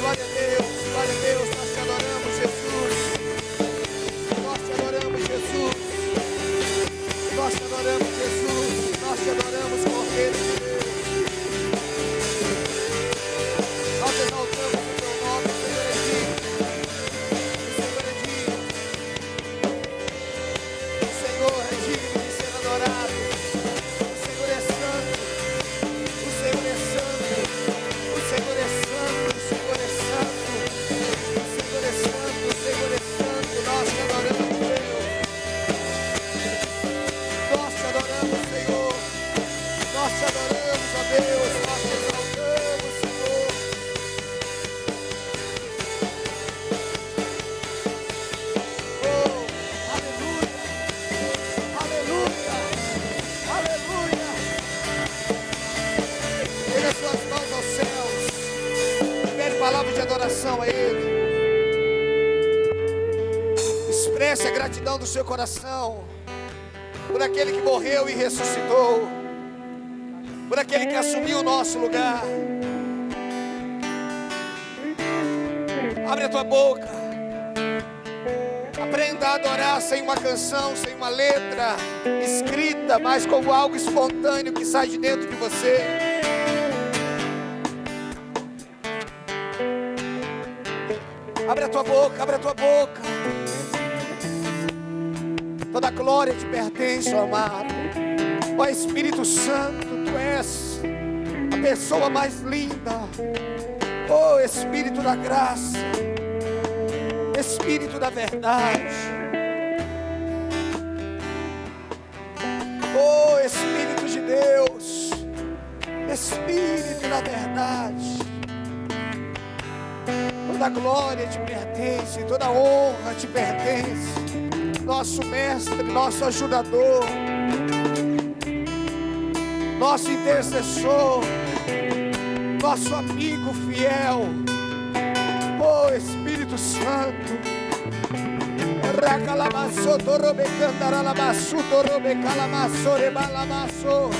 Glória a Deus, nós te adoramos, Jesus. Nós te adoramos, Jesus. Nós te adoramos, Jesus. Nós te adoramos, Cordeiro de Deus. Nós exaltamos o teu nome, o Senhor é digno. O Senhor é digno. O Senhor é digno de ser adorado. O Senhor é santo. O Senhor é santo. O Senhor é santo. O Senhor é santo. O Senhor é santo. O Senhor é santo. Nós te adoramos, Deus. Nós te adoramos, Senhor. Nós te adoramos, ó Deus. Nós te exaltamos, Senhor. Oh, aleluia. Aleluia. Aleluia. Ele as suas mãos aos céus. Libere palavras de adoração a Ele. Expresse a gratidão do seu coração por aquele que morreu e ressuscitou, por aquele que assumiu o nosso lugar. Abre a tua boca. Aprenda a adorar sem uma canção, sem uma letra escrita, mas como algo espontâneo que sai de dentro de você. Abre a tua boca, abre a tua boca. Toda glória te pertence, ó amado. Ó Espírito Santo, tu és a pessoa mais linda. Ó Espírito da graça, Espírito da verdade. Ó Espírito de Deus, Espírito da verdade. Toda glória te pertence, toda honra te pertence. Nosso mestre, nosso ajudador, nosso intercessor, nosso amigo fiel, oh Espírito Santo. Racalamaço, torobecandaralamaço, torobecalamaço, rebalamaço.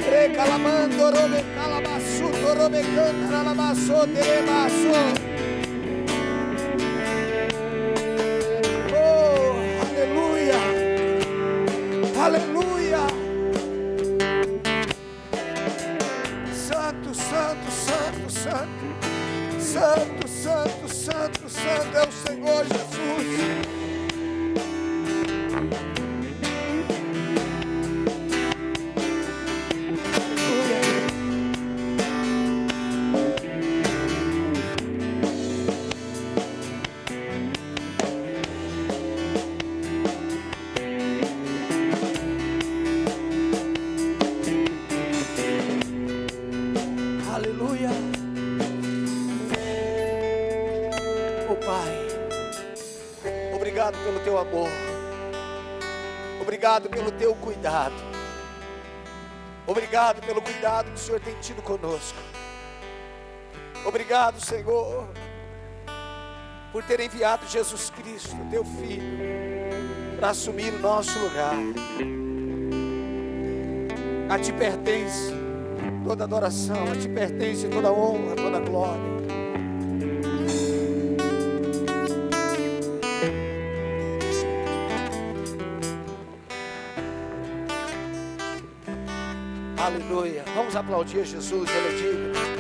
Recalamando, robecalamaço, torobecandaralamaço, teremaço. Aleluia. Santo, santo, santo, santo. Santo, santo, santo, santo é o Senhor Jesus. Aleluia. Oh Pai, obrigado pelo teu amor, obrigado pelo teu cuidado, obrigado pelo cuidado que o Senhor tem tido conosco. Obrigado, Senhor, por ter enviado Jesus Cristo, teu Filho, para assumir o nosso lugar. A ti pertence toda adoração, a ti pertence toda honra, toda glória. Aleluia. Vamos aplaudir Jesus, Ele é digno.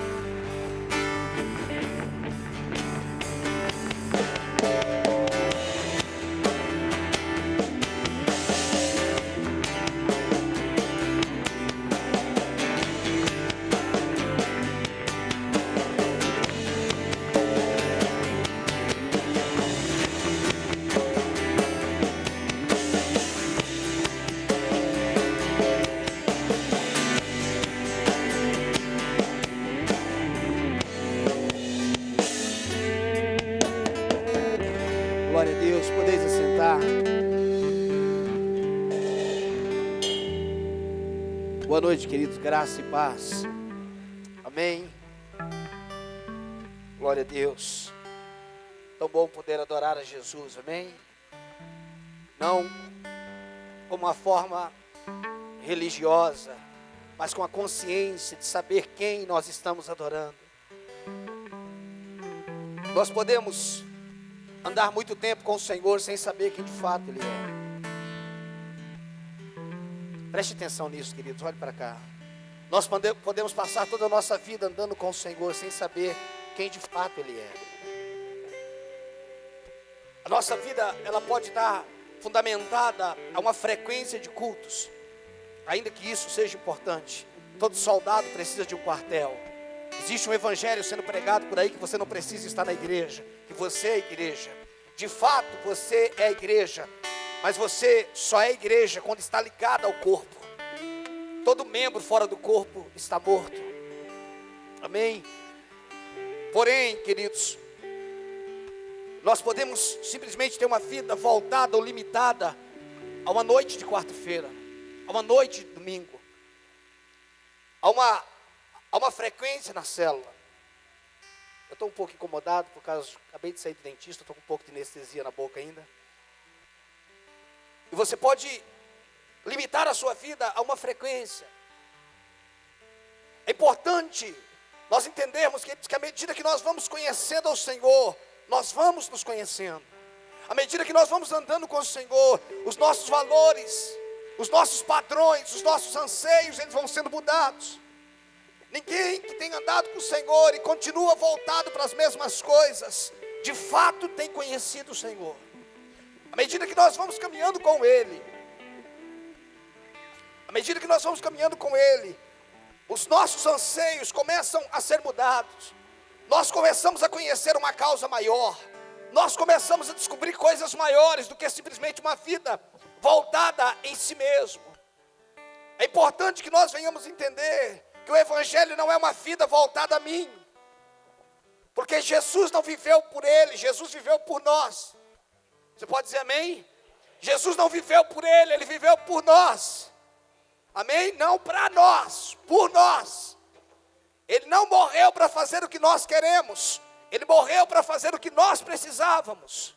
Glória a Deus, podeis assentar. Boa noite, queridos, graça e paz. Amém. Glória a Deus. Tão bom poder adorar a Jesus, amém. Não como uma forma religiosa, mas com a consciência de saber quem nós estamos adorando. Nós podemos andar muito tempo com o Senhor sem saber quem de fato Ele é. Preste atenção nisso, queridos, olhe para cá. Nós podemos passar toda a nossa vida andando com o Senhor sem saber quem de fato Ele é. A nossa vida, ela pode estar fundamentada a uma frequência de cultos, ainda que isso seja importante. Todo soldado precisa de um quartel. Existe um evangelho sendo pregado por aí que você não precisa estar na igreja, que você é a igreja. De fato, você é a igreja, mas você só é igreja quando está ligado ao corpo. Todo membro fora do corpo está morto. Amém? Porém, queridos, nós podemos simplesmente ter uma vida voltada ou limitada a uma noite de quarta-feira, a uma noite de domingo, a uma frequência na célula. Eu estou um pouco incomodado por causa, acabei de sair do dentista, estou com um pouco de anestesia na boca ainda. E você pode limitar a sua vida a uma frequência. É importante nós entendermos que à medida que nós vamos conhecendo ao Senhor, nós vamos nos conhecendo. À medida que nós vamos andando com o Senhor, os nossos valores, os nossos padrões, os nossos anseios, eles vão sendo mudados. Ninguém que tem andado com o Senhor e continua voltado para as mesmas coisas, de fato tem conhecido o Senhor. À medida que nós vamos caminhando com Ele, os nossos anseios começam a ser mudados. Nós começamos a conhecer uma causa maior. Nós começamos a descobrir coisas maiores do que simplesmente uma vida voltada em si mesmo. É importante que nós venhamos entender que o Evangelho não é uma vida voltada a mim, porque Jesus não viveu por ele, Jesus viveu por nós. Você pode dizer amém? Jesus não viveu por ele, ele viveu por nós. Amém? Não para nós, por nós. Ele não morreu para fazer o que nós queremos, ele morreu para fazer o que nós precisávamos.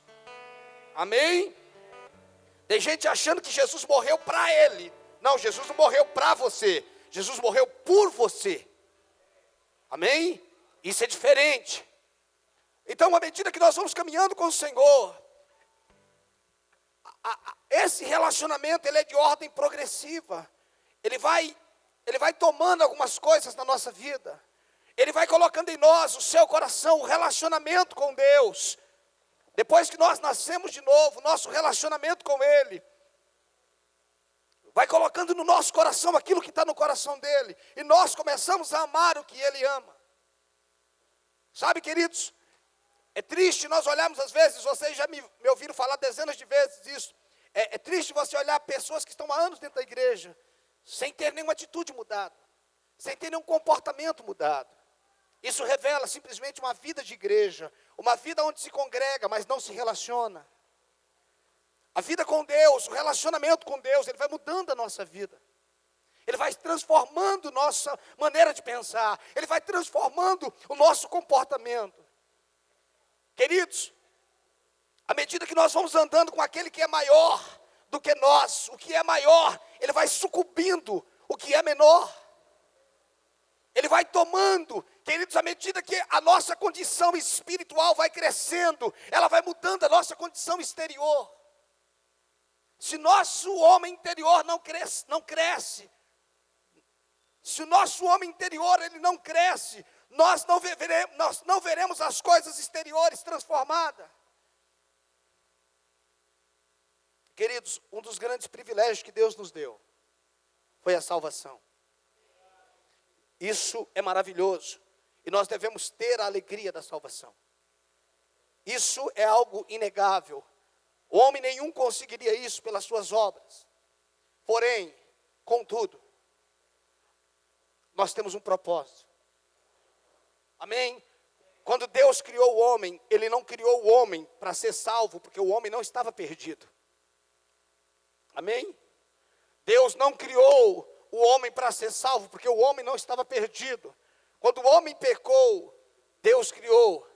Amém? Tem gente achando que Jesus morreu para ele. Não, Jesus não morreu para você, Jesus morreu por você. Amém? Isso é diferente. Então, à medida que nós vamos caminhando com o Senhor, esse relacionamento, ele é de ordem progressiva. Ele vai tomando algumas coisas na nossa vida. Ele vai colocando em nós o seu coração, o relacionamento com Deus. Depois que nós nascemos de novo, nosso relacionamento com Ele vai colocando no nosso coração aquilo que está no coração dele. E nós começamos a amar o que Ele ama. Sabe, queridos, é triste nós olharmos às vezes, vocês já me ouviram falar dezenas de vezes isso. É triste você olhar pessoas que estão há anos dentro da igreja, sem ter nenhuma atitude mudada, sem ter nenhum comportamento mudado. Isso revela simplesmente uma vida de igreja, uma vida onde se congrega, mas não se relaciona. A vida com Deus, o relacionamento com Deus, ele vai mudando a nossa vida. Ele vai transformando nossa maneira de pensar. Ele vai transformando o nosso comportamento. Queridos, à medida que nós vamos andando com aquele que é maior do que nós, o que é maior, ele vai sucumbindo o que é menor. Ele vai tomando, queridos, à medida que a nossa condição espiritual vai crescendo, ela vai mudando a nossa condição exterior. Se nosso homem interior não cresce, Se o nosso homem interior ele não cresce, nós não veremos as coisas exteriores transformadas. Queridos, um dos grandes privilégios que Deus nos deu foi a salvação. Isso é maravilhoso. E nós devemos ter a alegria da salvação. Isso é algo inegável. Homem nenhum conseguiria isso pelas suas obras. Porém, contudo, nós temos um propósito. Amém? Quando Deus criou o homem, Ele não criou o homem para ser salvo, porque o homem não estava perdido. Amém? Deus não criou o homem para ser salvo, porque o homem não estava perdido. Quando o homem pecou, Deus criou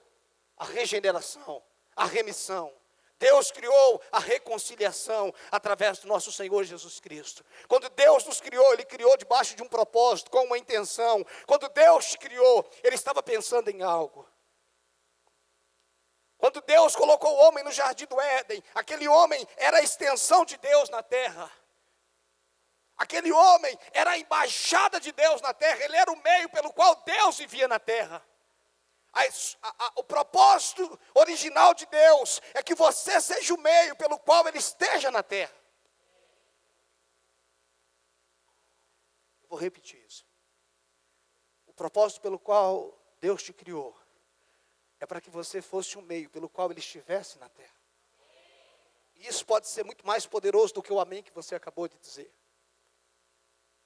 a regeneração, a remissão. Deus criou a reconciliação através do nosso Senhor Jesus Cristo. Quando Deus nos criou, Ele criou debaixo de um propósito, com uma intenção. Quando Deus te criou, Ele estava pensando em algo. Quando Deus colocou o homem no jardim do Éden, aquele homem era a extensão de Deus na terra. Aquele homem era a embaixada de Deus na terra, ele era o meio pelo qual Deus vivia na terra. O propósito original de Deus é que você seja o meio pelo qual Ele esteja na terra. Eu vou repetir isso. O propósito pelo qual Deus te criou é para que você fosse o meio pelo qual Ele estivesse na terra. E isso pode ser muito mais poderoso do que o amém que você acabou de dizer.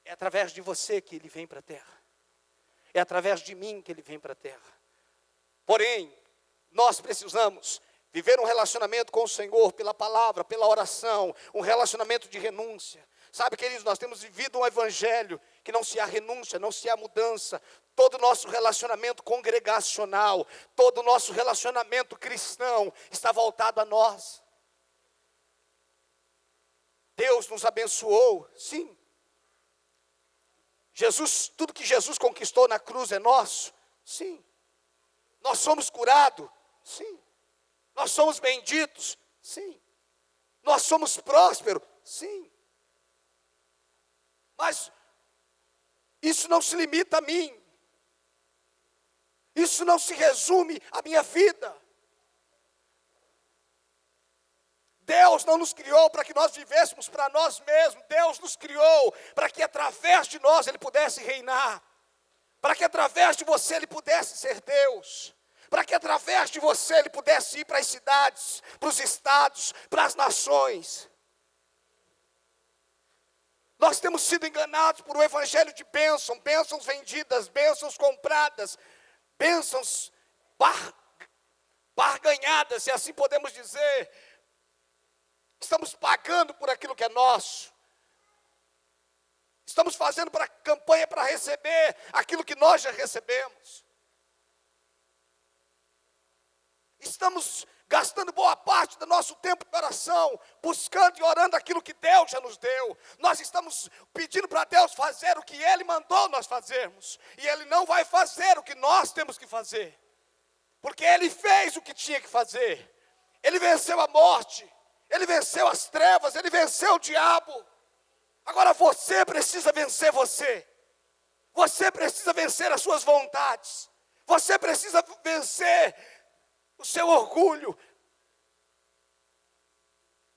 É através de você que Ele vem para a terra. É através de mim que Ele vem para a terra. Porém, nós precisamos viver um relacionamento com o Senhor pela palavra, pela oração, um relacionamento de renúncia. Sabe, queridos, nós temos vivido um evangelho que não se há renúncia, não se há mudança. Todo o nosso relacionamento congregacional, todo o nosso relacionamento cristão está voltado a nós. Deus nos abençoou, sim. Tudo que Jesus conquistou na cruz é nosso, sim. Nós somos curados, sim. Nós somos benditos, sim. Nós somos prósperos, sim. Mas isso não se limita a mim. Isso não se resume à minha vida. Deus não nos criou para que nós vivêssemos para nós mesmos. Deus nos criou para que através de nós Ele pudesse reinar. Para que através de você Ele pudesse ser Deus. Para que através de você Ele pudesse ir para as cidades, para os estados, para as nações. Nós temos sido enganados por um evangelho de bênção, bênçãos vendidas, bênçãos compradas, bênçãos barganhadas, se assim podemos dizer. Estamos pagando por aquilo que é nosso. Estamos fazendo campanha para receber aquilo que nós já recebemos. Estamos gastando boa parte do nosso tempo de oração, buscando e orando aquilo que Deus já nos deu. Nós estamos pedindo para Deus fazer o que Ele mandou nós fazermos. E Ele não vai fazer o que nós temos que fazer. Porque Ele fez o que tinha que fazer. Ele venceu a morte. Ele venceu as trevas. Ele venceu o diabo. Agora você precisa vencer você. Você precisa vencer as suas vontades. Você precisa vencer o seu orgulho.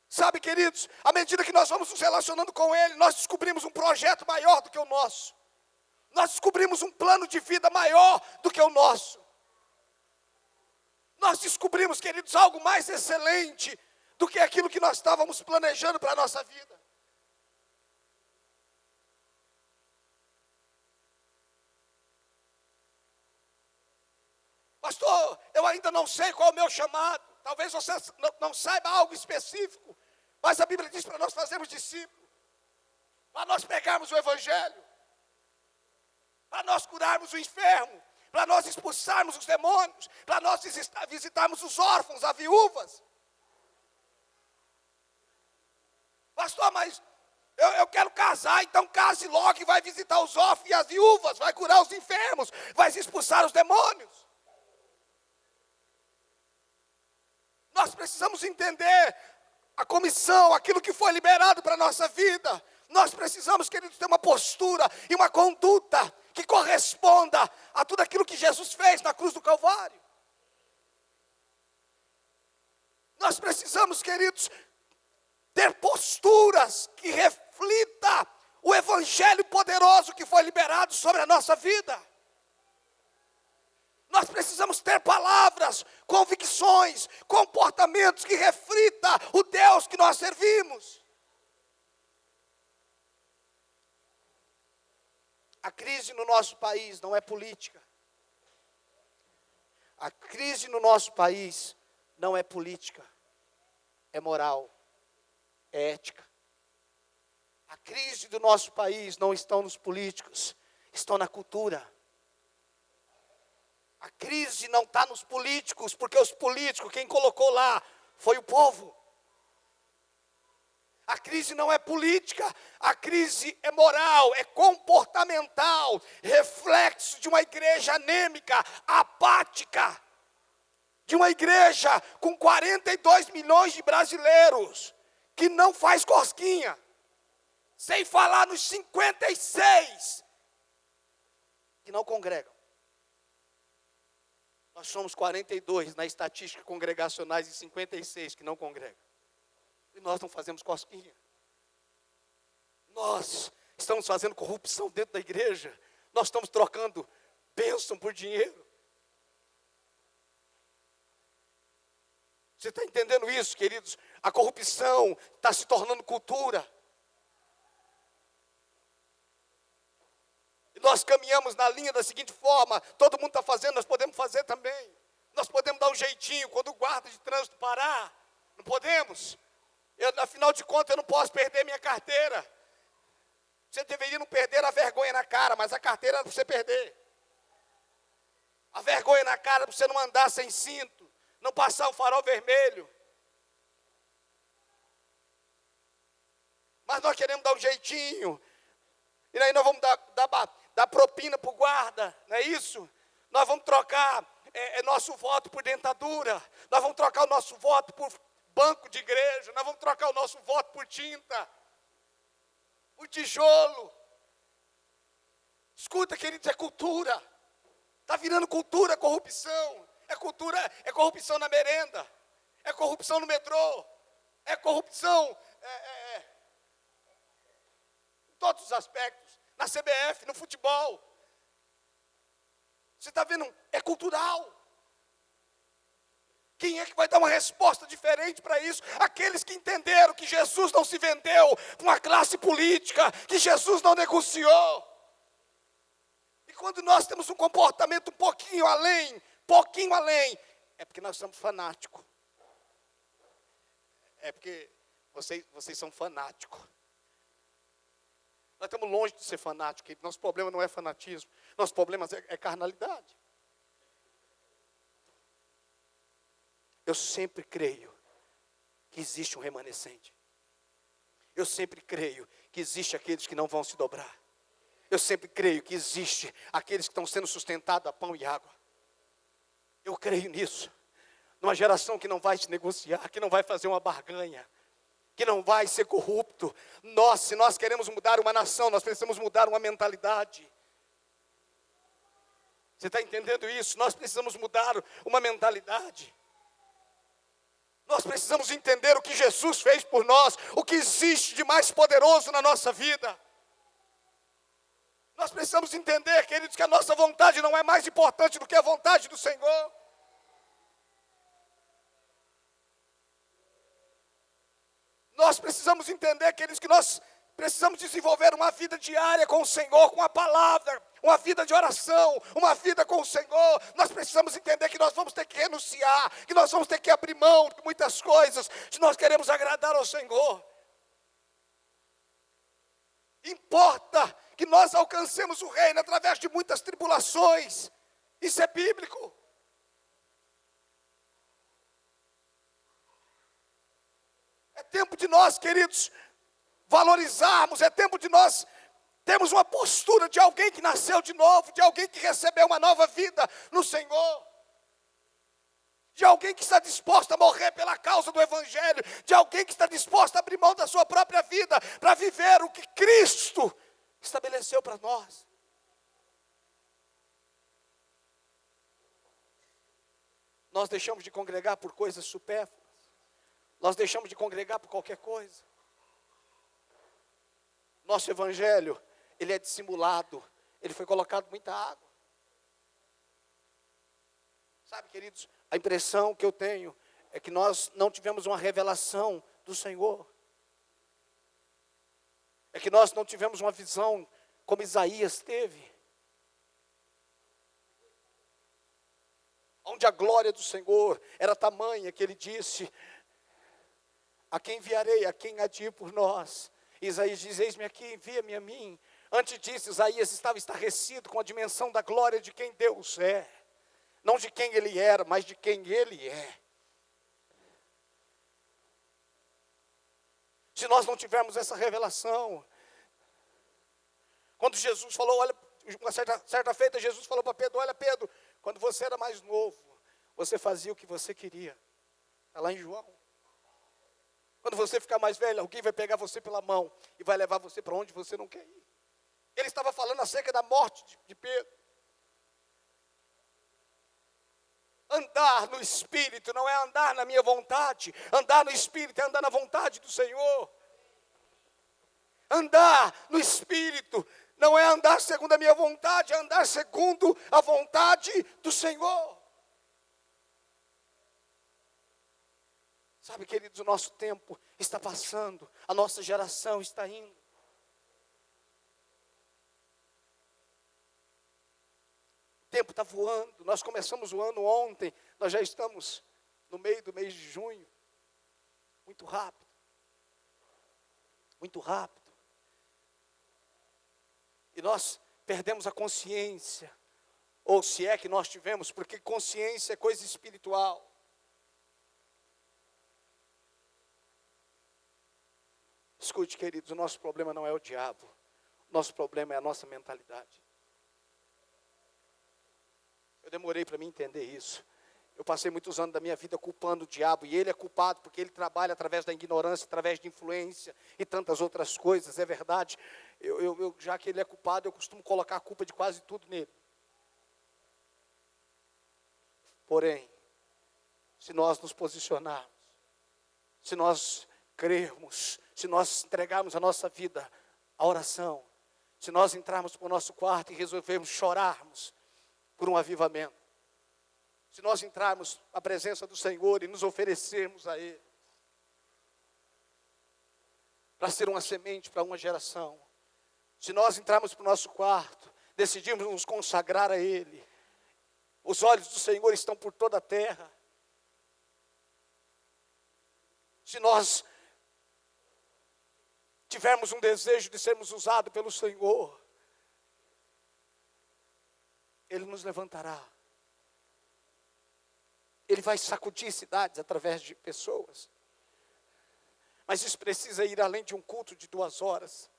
Sabe, queridos, à medida que nós vamos nos relacionando com Ele, nós descobrimos um projeto maior do que o nosso. Nós descobrimos um plano de vida maior do que o nosso. Nós descobrimos, queridos, algo mais excelente do que aquilo que nós estávamos planejando para a nossa vida. Pastor, eu ainda não sei qual é o meu chamado. Talvez você não saiba algo específico. Mas a Bíblia diz para nós fazermos discípulos. Para nós pegarmos o Evangelho. Para nós curarmos o enfermo. Para nós expulsarmos os demônios. Para nós visitarmos os órfãos, as viúvas. Pastor, mas eu quero casar, então case logo e vai visitar os órfãos e as viúvas. Vai curar os enfermos. Vai expulsar os demônios. Nós precisamos entender a comissão, aquilo que foi liberado para a nossa vida. Nós precisamos, queridos, ter uma postura e uma conduta que corresponda a tudo aquilo que Jesus fez na cruz do Calvário. Nós precisamos, queridos, ter posturas que reflitam o evangelho poderoso que foi liberado sobre a nossa vida. Nós precisamos ter palavras, convicções, comportamentos que reflitam o Deus que nós servimos. A crise no nosso país não é política. A crise no nosso país não é política, é moral, é ética. A crise do nosso país não está nos políticos, está na cultura. A crise não está nos políticos, porque os políticos, quem colocou lá foi o povo. A crise não é política, a crise é moral, é comportamental, reflexo de uma igreja anêmica, apática, de uma igreja com 42 milhões de brasileiros, que não faz cosquinha, sem falar nos 56 que não congregam. Nós somos 42 na estatística congregacionais e 56 que não congregam. E nós não fazemos cosquinha. Nós estamos fazendo corrupção dentro da igreja. Nós estamos trocando bênção por dinheiro. Você está entendendo isso, queridos? A corrupção está se tornando cultura. E nós caminhamos na linha da seguinte forma: todo mundo está fazendo, nós podemos fazer também. Nós podemos dar um jeitinho quando o guarda de trânsito parar. Não podemos? Afinal de contas, eu não posso perder minha carteira. Você deveria não perder a vergonha na cara, mas a carteira é para você perder. A vergonha na cara é para você não andar sem cinto, não passar o farol vermelho. Mas nós queremos dar um jeitinho. E aí nós vamos dar propina para o guarda, não é isso? Nós vamos trocar nosso voto por dentadura. Nós vamos trocar o nosso voto por banco de igreja. Nós vamos trocar o nosso voto por tinta, por tijolo. Escuta, queridos, é cultura. Está virando cultura, corrupção. É cultura, é corrupção na merenda. É corrupção no metrô. É corrupção em todos os aspectos. Na CBF, no futebol. Você está vendo? É cultural. Quem é que vai dar uma resposta diferente para isso? Aqueles que entenderam que Jesus não se vendeu para uma classe política, que Jesus não negociou. E quando nós temos um comportamento um pouquinho além, é porque nós somos fanáticos. É porque vocês são fanáticos. Nós estamos longe de ser fanáticos. Nosso problema não é fanatismo, nosso problema é carnalidade. Eu sempre creio que existe um remanescente. Eu sempre creio que existe aqueles que não vão se dobrar. Eu sempre creio que existe aqueles que estão sendo sustentados a pão e água. Eu creio nisso. Numa geração que não vai se negociar, que não vai fazer uma barganha, que não vai ser corrupto. Se nós queremos mudar uma nação, nós precisamos mudar uma mentalidade. Você está entendendo isso? Nós precisamos mudar uma mentalidade. Nós precisamos entender o que Jesus fez por nós, o que existe de mais poderoso na nossa vida. Nós precisamos entender, queridos, que a nossa vontade não é mais importante do que a vontade do Senhor. Nós precisamos entender, queridos, que nós precisamos desenvolver uma vida diária com o Senhor, com a palavra, uma vida de oração, uma vida com o Senhor. Nós precisamos entender que nós vamos ter que renunciar, que nós vamos ter que abrir mão de muitas coisas, se nós queremos agradar ao Senhor. Importa que nós alcancemos o reino através de muitas tribulações. Isso é bíblico. É tempo de nós, queridos, valorizarmos, é tempo de nós termos uma postura de alguém que nasceu de novo, de alguém que recebeu uma nova vida no Senhor. de alguém que está disposto a morrer pela causa do Evangelho, de alguém que está disposto a abrir mão da sua própria vida para viver o que Cristo estabeleceu para nós. Nós deixamos de congregar por coisas supérfluas. Nós deixamos de congregar por qualquer coisa. Nosso evangelho, ele é dissimulado. Ele foi colocado muita água. Sabe, queridos, a impressão que eu tenho é que nós não tivemos uma revelação do Senhor. É que nós não tivemos uma visão como Isaías teve. Onde a glória do Senhor era tamanha que ele disse: a quem enviarei, a quem há de ir por nós? Isaías diz: eis-me aqui, envia-me a mim. Antes disso, Isaías estava estarrecido com a dimensão da glória de quem Deus é. Não de quem ele era, mas de quem ele é. Se nós não tivermos essa revelação, quando Jesus falou, olha, uma certa feita Jesus falou para Pedro: olha Pedro, quando você era mais novo, você fazia o que você queria. Está lá em João. Quando você ficar mais velho, alguém vai pegar você pela mão e vai levar você para onde você não quer ir. Ele estava falando acerca da morte de Pedro. Andar no Espírito não é andar na minha vontade. Andar no Espírito é andar na vontade do Senhor. Andar no Espírito não é andar segundo a minha vontade, é andar segundo a vontade do Senhor. Sabe, queridos, o nosso tempo está passando, a nossa geração está indo. O tempo está voando, nós começamos o ano ontem, nós já estamos no meio do mês de junho. Muito rápido. Muito rápido. E nós perdemos a consciência, ou se é que nós tivemos, porque consciência é coisa espiritual. Escute, queridos, o nosso problema não é o diabo, o nosso problema é a nossa mentalidade. Eu demorei para me entender isso. Eu passei muitos anos da minha vida culpando o diabo, e ele é culpado porque ele trabalha através da ignorância, através de influência e tantas outras coisas, é verdade. Já que ele é culpado, eu costumo colocar a culpa de quase tudo nele. Porém, se nós nos posicionarmos, se nós crermos, se nós entregarmos a nossa vida à oração, se nós entrarmos para o nosso quarto e resolvermos chorarmos por um avivamento, se nós entrarmos na presença do Senhor e nos oferecermos a Ele, para ser uma semente para uma geração, se nós entrarmos para o nosso quarto, decidimos nos consagrar a Ele, os olhos do Senhor estão por toda a terra. Se nós tivermos um desejo de sermos usados pelo Senhor, Ele nos levantará. Ele vai sacudir cidades através de pessoas. Mas isso precisa ir além de um culto de 2 horas.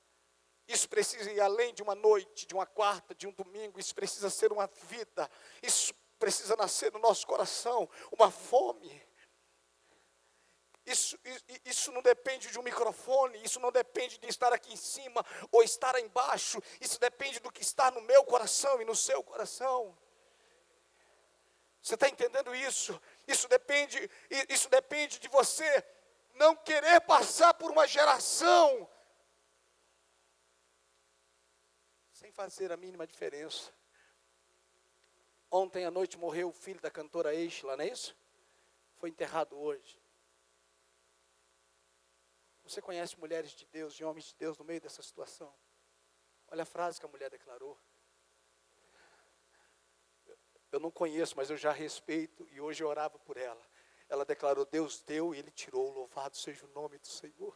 Isso precisa ir além de uma noite, de uma quarta, de um domingo. Isso precisa ser uma vida. Isso precisa nascer no nosso coração, uma fome. Isso não depende de um microfone, isso não depende de estar aqui em cima ou estar aí embaixo. Isso depende do que está no meu coração e no seu coração. Você está entendendo isso? Isso depende de você não querer passar por uma geração sem fazer a mínima diferença. Ontem à noite morreu o filho da cantora Eichla, não é isso? Foi enterrado hoje. Você conhece mulheres de Deus e homens de Deus no meio dessa situação? Olha a frase que a mulher declarou. Eu não conheço, mas eu já respeito, e hoje eu orava por ela. Ela declarou: Deus deu e Ele tirou, louvado seja o nome do Senhor.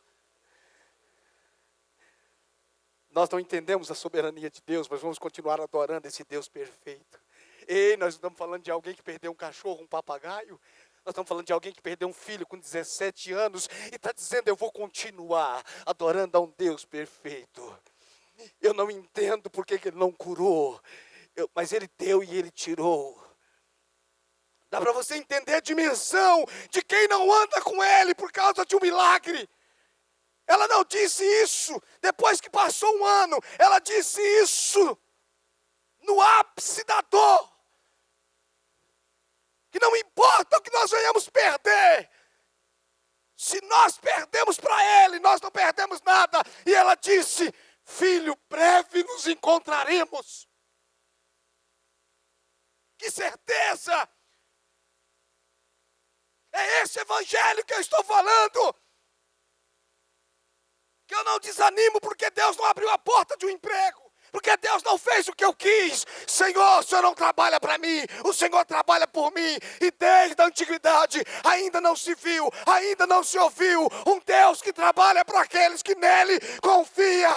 Nós não entendemos a soberania de Deus, mas vamos continuar adorando esse Deus perfeito. Ei, nós estamos falando de alguém que perdeu um cachorro, um papagaio. Nós estamos falando de alguém que perdeu um filho com 17 anos e está dizendo: eu vou continuar adorando a um Deus perfeito. Eu não entendo porque que Ele não curou, mas Ele deu e Ele tirou. Dá para você entender a dimensão de quem não anda com Ele por causa de um milagre. Ela não disse isso depois que passou um ano. Ela disse isso no ápice da dor. Que não importa o que nós venhamos perder. Se nós perdemos para Ele, nós não perdemos nada. E ela disse, filho, breve nos encontraremos. Que certeza! É esse evangelho que eu estou falando. Que eu não desanimo porque Deus não abriu a porta de um emprego. Porque Deus não fez o que eu quis. Senhor, o Senhor não trabalha para mim. O Senhor trabalha por mim. E desde a antiguidade ainda não se viu, ainda não se ouviu um Deus que trabalha para aqueles que nele confia.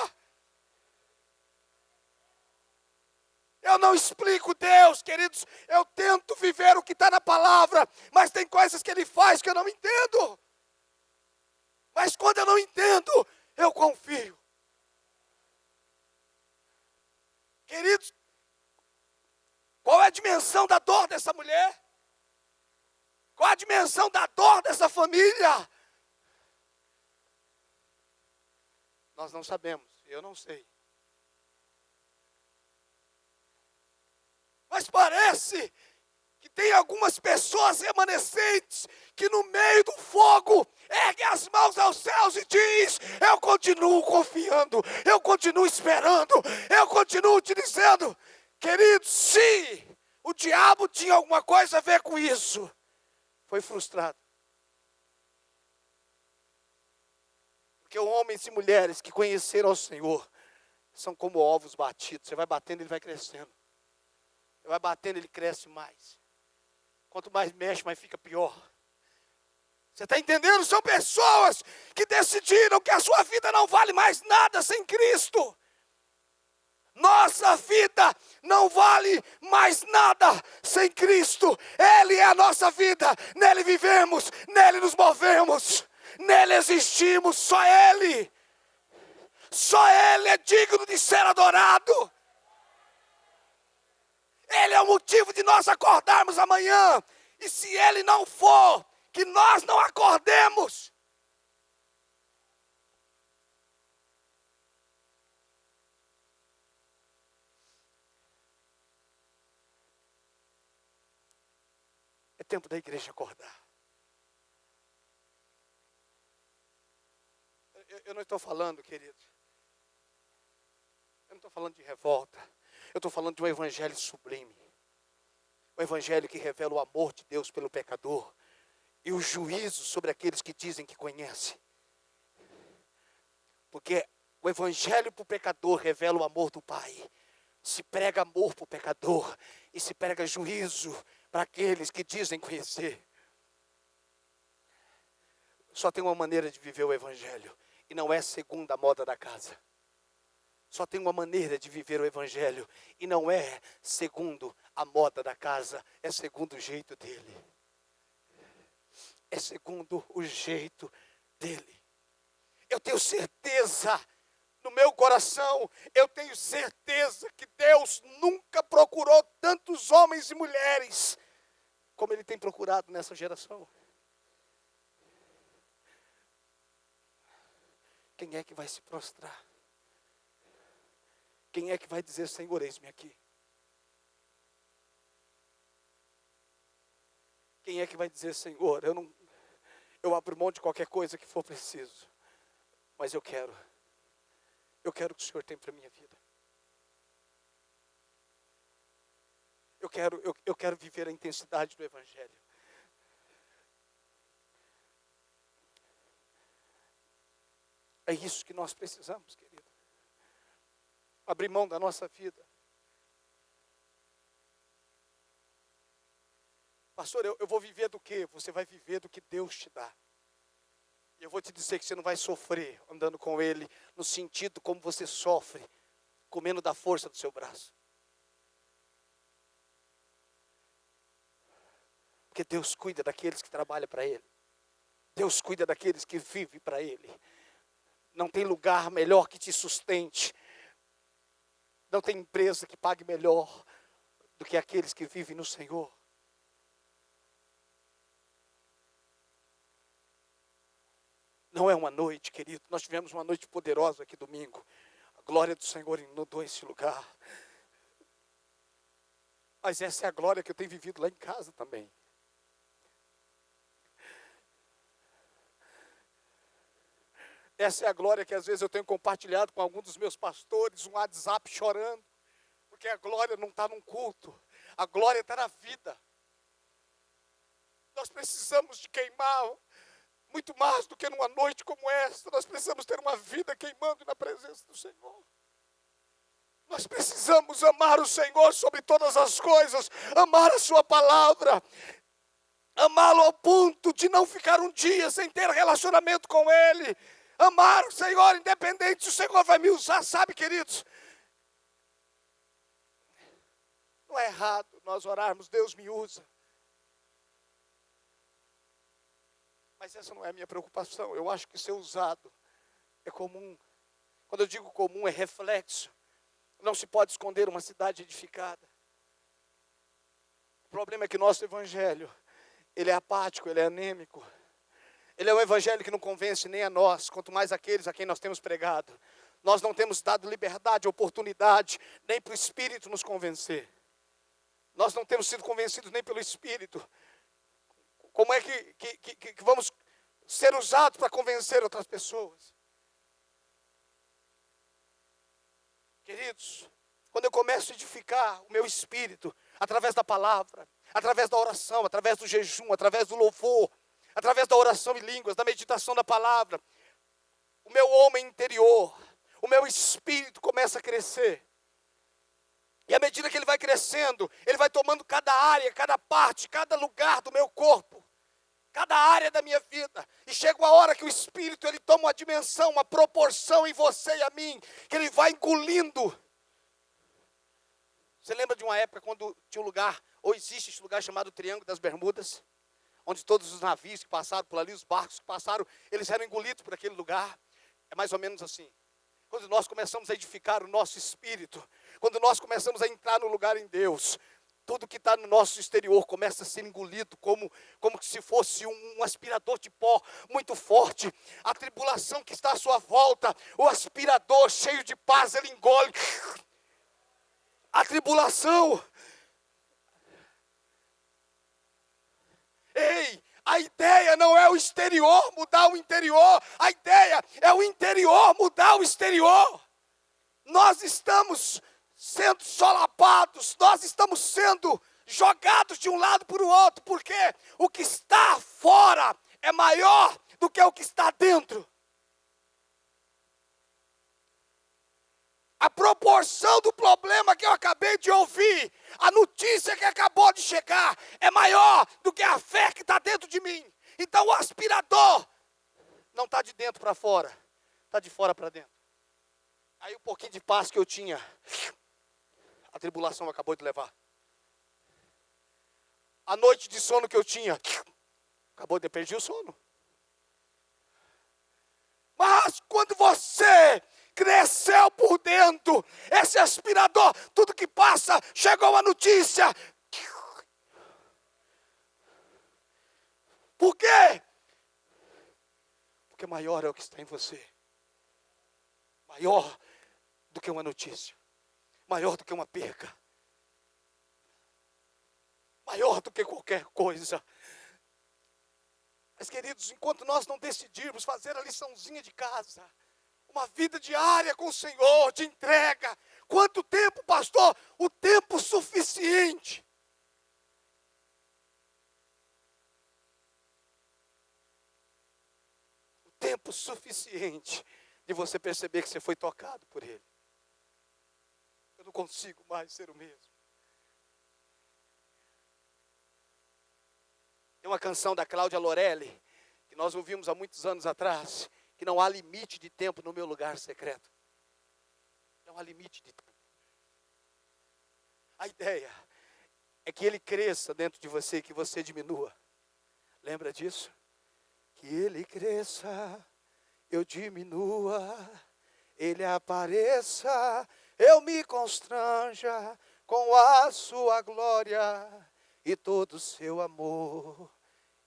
Eu não explico Deus, queridos. Eu tento viver o que está na palavra. Mas tem coisas que Ele faz que eu não entendo. Mas quando eu não entendo, eu confio. Queridos, qual é a dimensão da dor dessa mulher? Qual é a dimensão da dor dessa família? Nós não sabemos, eu não sei. Mas parece que tem algumas pessoas remanescentes que no meio do fogo erguem as mãos aos céus e diz, eu continuo confiando, eu continuo esperando, eu continuo te dizendo. Querido, se o diabo tinha alguma coisa a ver com isso, foi frustrado. Porque homens e mulheres que conheceram o Senhor são como ovos batidos. Você vai batendo, ele vai crescendo. Você vai batendo, ele cresce mais. Quanto mais mexe, mais fica pior. Você está entendendo? São pessoas que decidiram que a sua vida não vale mais nada sem Cristo. Nossa vida não vale mais nada sem Cristo. Ele é a nossa vida. Nele vivemos, nele nos movemos, nele existimos. Só Ele é digno de ser adorado. Ele é o motivo de nós acordarmos amanhã. E se Ele não for, que nós não acordemos. É tempo da igreja acordar. Eu não estou falando, queridos. Eu não estou falando de revolta. Eu estou falando de um evangelho sublime. Um evangelho que revela o amor de Deus pelo pecador. E o juízo sobre aqueles que dizem que conhecem. Porque o evangelho para o pecador revela o amor do Pai. Se prega amor para o pecador. E se prega juízo para aqueles que dizem conhecer. Só tem uma maneira de viver o evangelho. E não é segundo a moda da casa. Só tem uma maneira de viver o evangelho. E não é segundo a moda da casa. É segundo o jeito dele. É segundo o jeito dele. Eu tenho certeza, no meu coração, eu tenho certeza que Deus nunca procurou tantos homens e mulheres como Ele tem procurado nessa geração. Quem é que vai se prostrar? Quem é que vai dizer, Senhor, eis-me aqui? Quem é que vai dizer, Senhor, eu abro mão de qualquer coisa que for preciso, mas eu quero o que o Senhor tem para a minha vida. Eu quero viver a intensidade do evangelho. É isso que nós precisamos, querido. Abrir mão da nossa vida. Pastor, eu vou viver do quê? Você vai viver do que Deus te dá. E eu vou te dizer que você não vai sofrer andando com Ele, no sentido como você sofre, comendo da força do seu braço. Porque Deus cuida daqueles que trabalham para Ele. Deus cuida daqueles que vivem para Ele. Não tem lugar melhor que te sustente. Não tem empresa que pague melhor do que aqueles que vivem no Senhor. Não é uma noite, querido. Nós tivemos uma noite poderosa aqui domingo. A glória do Senhor inundou esse lugar. Mas essa é a glória que eu tenho vivido lá em casa também. Essa é a glória que às vezes eu tenho compartilhado com alguns dos meus pastores, um WhatsApp chorando. Porque a glória não está num culto. A glória está na vida. Nós precisamos de queimar muito mais do que numa noite como esta. Nós precisamos ter uma vida queimando na presença do Senhor. Nós precisamos amar o Senhor sobre todas as coisas, amar a sua palavra, amá-lo ao ponto de não ficar um dia sem ter relacionamento com Ele, amar o Senhor independente se o Senhor vai me usar, sabe, queridos? Não é errado nós orarmos, Deus me usa. Mas essa não é a minha preocupação. Eu acho que ser usado é comum. Quando eu digo comum, é reflexo. Não se pode esconder uma cidade edificada. O problema é que nosso evangelho, ele é apático, ele é anêmico. Ele é um evangelho que não convence nem a nós, quanto mais aqueles a quem nós temos pregado. Nós não temos dado liberdade, oportunidade, nem para o Espírito nos convencer. Nós não temos sido convencidos nem pelo Espírito. Como é que vamos ser usados para convencer outras pessoas? Queridos, quando eu começo a edificar o meu espírito, através da palavra, através da oração, através do jejum, através do louvor, através da oração em línguas, da meditação da palavra, o meu homem interior, o meu espírito começa a crescer. E à medida que ele vai crescendo, ele vai tomando cada área, cada parte, cada lugar do meu corpo, cada área da minha vida. E chega uma hora que o Espírito, ele toma uma dimensão, uma proporção em você e a mim, que ele vai engolindo. Você lembra de uma época quando tinha um lugar, ou existe esse lugar chamado Triângulo das Bermudas, onde todos os navios que passaram por ali, os barcos que passaram, eles eram engolidos por aquele lugar? É mais ou menos assim. Quando nós começamos a edificar o nosso espírito, quando nós começamos a entrar no lugar em Deus, tudo que está no nosso exterior começa a ser engolido como se fosse um aspirador de pó muito forte. A tribulação que está à sua volta, o aspirador cheio de paz, ele engole. A tribulação. Ei, a ideia não é o exterior mudar o interior. A ideia é o interior mudar o exterior. Nós estamos sendo solapados, nós estamos sendo jogados de um lado para o outro, porque o que está fora é maior do que o que está dentro. A proporção do problema que eu acabei de ouvir, a notícia que acabou de chegar, é maior do que a fé que está dentro de mim. Então o aspirador não está de dentro para fora, está de fora para dentro. Aí um pouquinho de paz que eu tinha, a tribulação acabou de levar. A noite de sono que eu tinha, acabou de perder o sono. Mas quando você cresceu por dentro, esse aspirador, tudo que passa, chegou a notícia. Por quê? Porque maior é o que está em você. Maior do que uma notícia. Maior do que uma perca. Maior do que qualquer coisa. Mas, queridos, enquanto nós não decidirmos fazer a liçãozinha de casa, uma vida diária com o Senhor, de entrega. Quanto tempo, pastor? O tempo suficiente. O tempo suficiente de você perceber que você foi tocado por Ele. Eu não consigo mais ser o mesmo. Tem uma canção da Cláudia Lorelli, que nós ouvimos há muitos anos atrás, que não há limite de tempo no meu lugar secreto. Não há limite de tempo. A ideia é que Ele cresça dentro de você e que você diminua. Lembra disso? Que Ele cresça, eu diminua, Ele apareça, eu me constranja com a sua glória e todo o seu amor,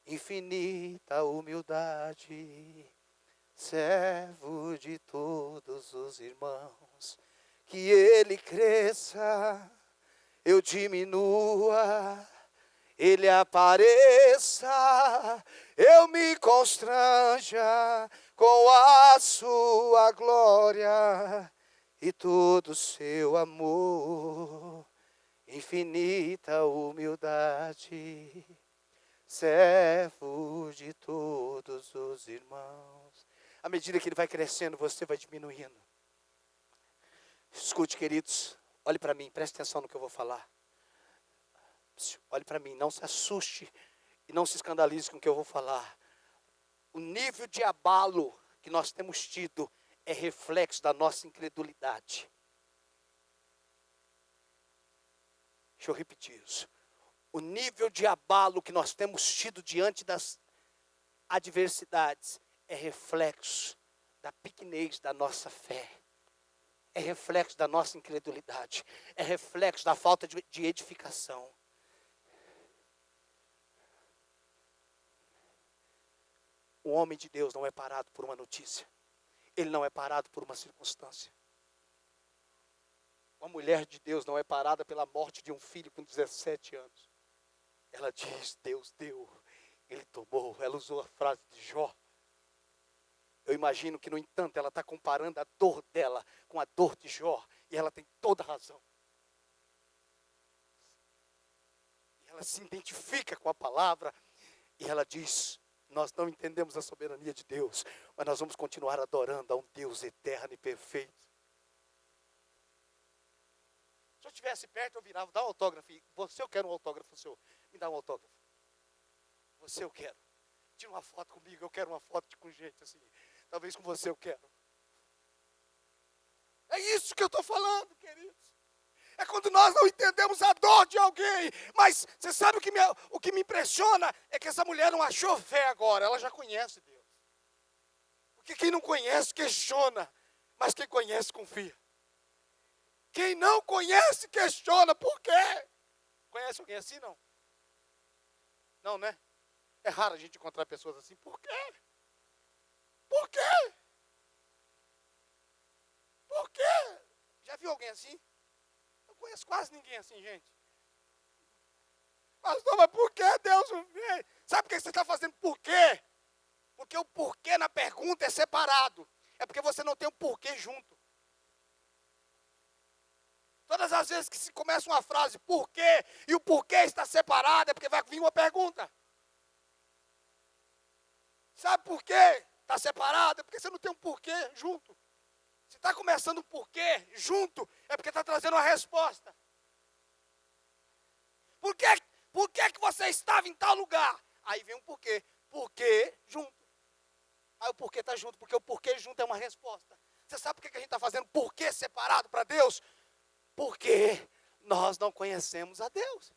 infinita humildade. servo de todos os irmãos, que ele cresça, eu diminua, ele apareça, eu me constranja com a sua glória e todo o seu amor, infinita humildade, servo de todos os irmãos. À medida que ele vai crescendo, você vai diminuindo. Escute, queridos, olhe para mim, preste atenção no que eu vou falar. Olhe para mim, não se assuste e não se escandalize com o que eu vou falar. O nível de abalo que nós temos tido é reflexo da nossa incredulidade. Deixa eu repetir isso. O nível de abalo que nós temos tido diante das adversidades é reflexo da pequenez da nossa fé. É reflexo da nossa incredulidade. É reflexo da falta de edificação. O homem de Deus não é parado por uma notícia. Ele não é parado por uma circunstância. Uma mulher de Deus não é parada pela morte de um filho com 17 anos. Ela diz, Deus deu, Ele tomou. Ela usou a frase de Jó. Eu imagino que, no entanto, ela está comparando a dor dela com a dor de Jó. E ela tem toda a razão. E ela se identifica com a palavra. E ela diz, nós não entendemos a soberania de Deus, mas nós vamos continuar adorando a um Deus eterno e perfeito. Se eu estivesse perto, eu virava, dá um autógrafo. Você, eu quero um autógrafo seu. Me dá um autógrafo. Você, eu quero. Tira uma foto comigo, eu quero uma foto com gente assim. Talvez com você eu quero. É isso que eu estou falando, queridos. É quando nós não entendemos a dor de alguém. Mas você sabe o que me impressiona? É que essa mulher não achou fé agora. Ela já conhece Deus. Porque quem não conhece, questiona. Mas quem conhece, confia. Quem não conhece, questiona. Por quê? Conhece alguém assim, não? Não, né? É raro a gente encontrar pessoas assim. Por quê? Por quê? Por quê? Já viu alguém assim? Não conheço quase ninguém assim, gente. Pastor, mas por que Deus não fez? Sabe por que você está fazendo por quê? Porque o porquê na pergunta é separado. É porque você não tem o porquê junto. Todas as vezes que se começa uma frase, por quê? E o porquê está separado, é porque vai vir uma pergunta. Sabe por quê? Está separado, é porque você não tem um porquê junto. Se está começando um porquê junto, é porque está trazendo uma resposta. Por que que você estava em tal lugar? Aí vem um porquê. Porquê junto. Aí o porquê está junto, porque o porquê junto é uma resposta. Você sabe por que a gente está fazendo porquê separado para Deus? Porque nós não conhecemos a Deus.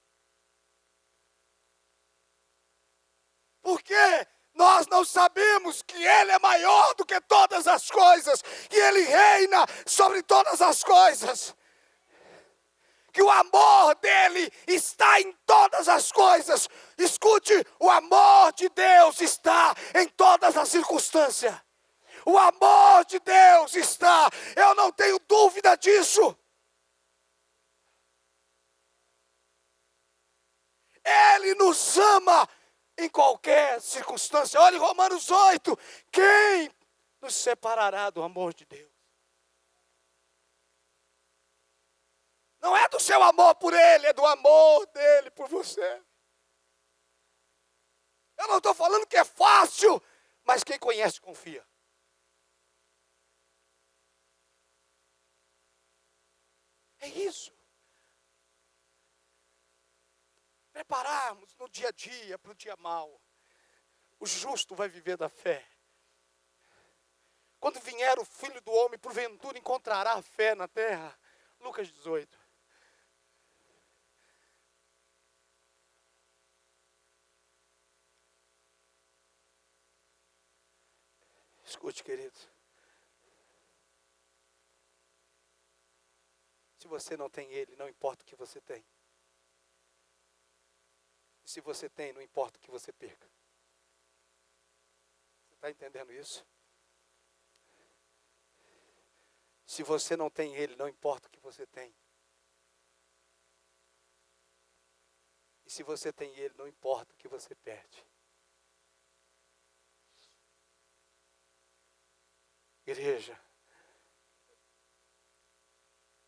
Porque nós não sabemos que Ele é maior do que todas as coisas, que Ele reina sobre todas as coisas, que o amor dEle está em todas as coisas. Escute, o amor de Deus está em todas as circunstâncias. O amor de Deus está, eu não tenho dúvida disso. Ele nos ama em qualquer circunstância. Olha Romanos 8. Quem nos separará do amor de Deus? Não é do seu amor por Ele, é do amor dEle por você. Eu não estou falando que é fácil, mas quem conhece, confia. É isso. Prepararmos no dia a dia para o dia mau. O justo vai viver da fé. Quando vier o Filho do Homem, porventura encontrará fé na terra. Lucas 18. Escute, querido. Se você não tem Ele, não importa o que você tem. E se você tem, não importa o que você perca. Você está entendendo isso? Se você não tem Ele, não importa o que você tem. E se você tem Ele, não importa o que você perde. Igreja,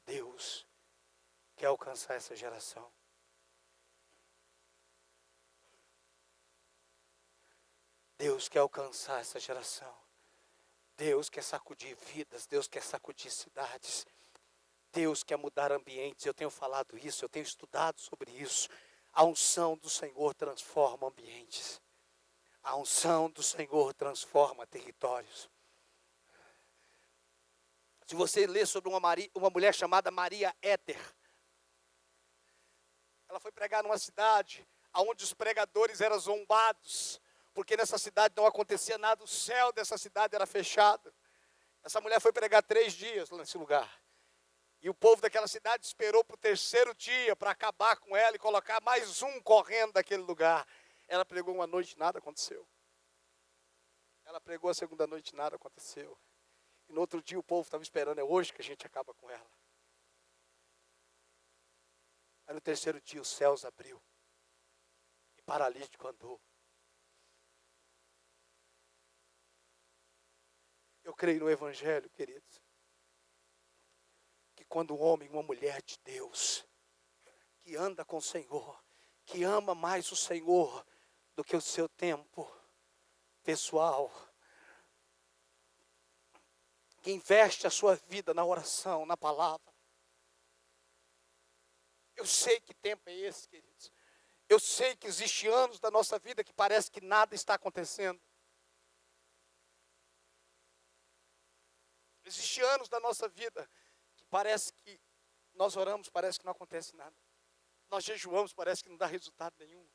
Deus quer alcançar essa geração. Deus quer alcançar essa geração. Deus quer sacudir vidas, Deus quer sacudir cidades. Deus quer mudar ambientes. Eu tenho falado isso, eu tenho estudado sobre isso. A unção do Senhor transforma ambientes. A unção do Senhor transforma territórios. Se você ler sobre uma mulher chamada Maria Éter, ela foi pregar numa cidade onde os pregadores eram zombados, porque nessa cidade não acontecia nada, o céu dessa cidade era fechado. Essa mulher foi pregar 3 dias nesse lugar. E o povo daquela cidade esperou para o 3º dia para acabar com ela e colocar mais um correndo daquele lugar. Ela pregou uma noite, nada aconteceu. Ela pregou a 2ª noite, nada aconteceu. E no outro dia o povo estava esperando, é hoje que a gente acaba com ela. Aí no 3º dia os céus abriu. E paralítico andou. Eu creio no Evangelho, queridos, que quando um homem, uma mulher de Deus, que anda com o Senhor, que ama mais o Senhor do que o seu tempo pessoal, que investe a sua vida na oração, na palavra. Eu sei que tempo é esse, queridos. Eu sei que existem anos da nossa vida que parece que nada está acontecendo. Existem anos da nossa vida que parece que nós oramos, parece que não acontece nada. Nós jejuamos, parece que não dá resultado nenhum.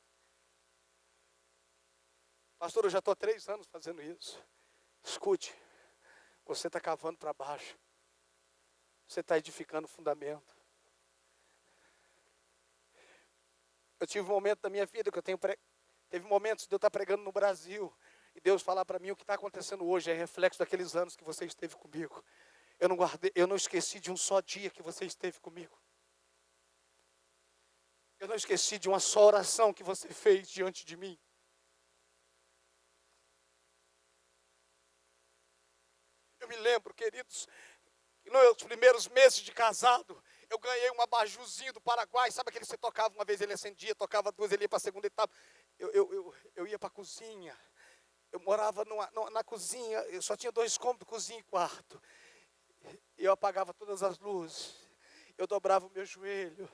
Pastor, eu já estou há 3 anos fazendo isso. Escute, você está cavando para baixo. Você está edificando o fundamento. Eu tive um momento da minha vida que teve momentos de eu estar pregando no Brasil. E Deus falar para mim, o que está acontecendo hoje é reflexo daqueles anos que você esteve comigo. Eu não esqueci de um só dia que você esteve comigo. Eu não esqueci de uma só oração que você fez diante de mim. Eu me lembro, queridos, que nos primeiros meses de casado, eu ganhei um abajuzinho do Paraguai. Sabe aquele que você tocava uma vez, ele acendia, tocava 2, ele ia para a segunda etapa. Eu ia para a cozinha. Eu morava na cozinha, eu só tinha 2 cômodos, cozinha e quarto. E eu apagava todas as luzes. Eu dobrava o meu joelho.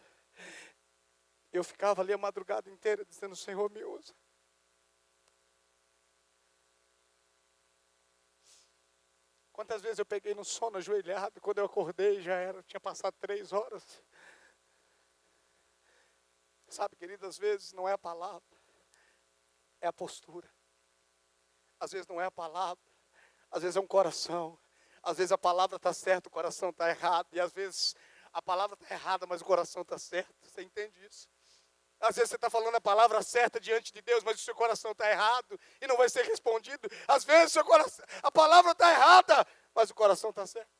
Eu ficava ali a madrugada inteira dizendo, Senhor, me usa. Quantas vezes eu peguei no sono ajoelhado, quando eu acordei tinha passado 3 horas. Sabe, querido, às vezes não é a palavra, é a postura. Às vezes não é a palavra, às vezes é um coração. Às vezes a palavra está certa, o coração está errado. E às vezes a palavra está errada, mas o coração está certo. Você entende isso? Às vezes você está falando a palavra certa diante de Deus, mas o seu coração está errado e não vai ser respondido. Às vezes a palavra está errada, mas o coração está certo.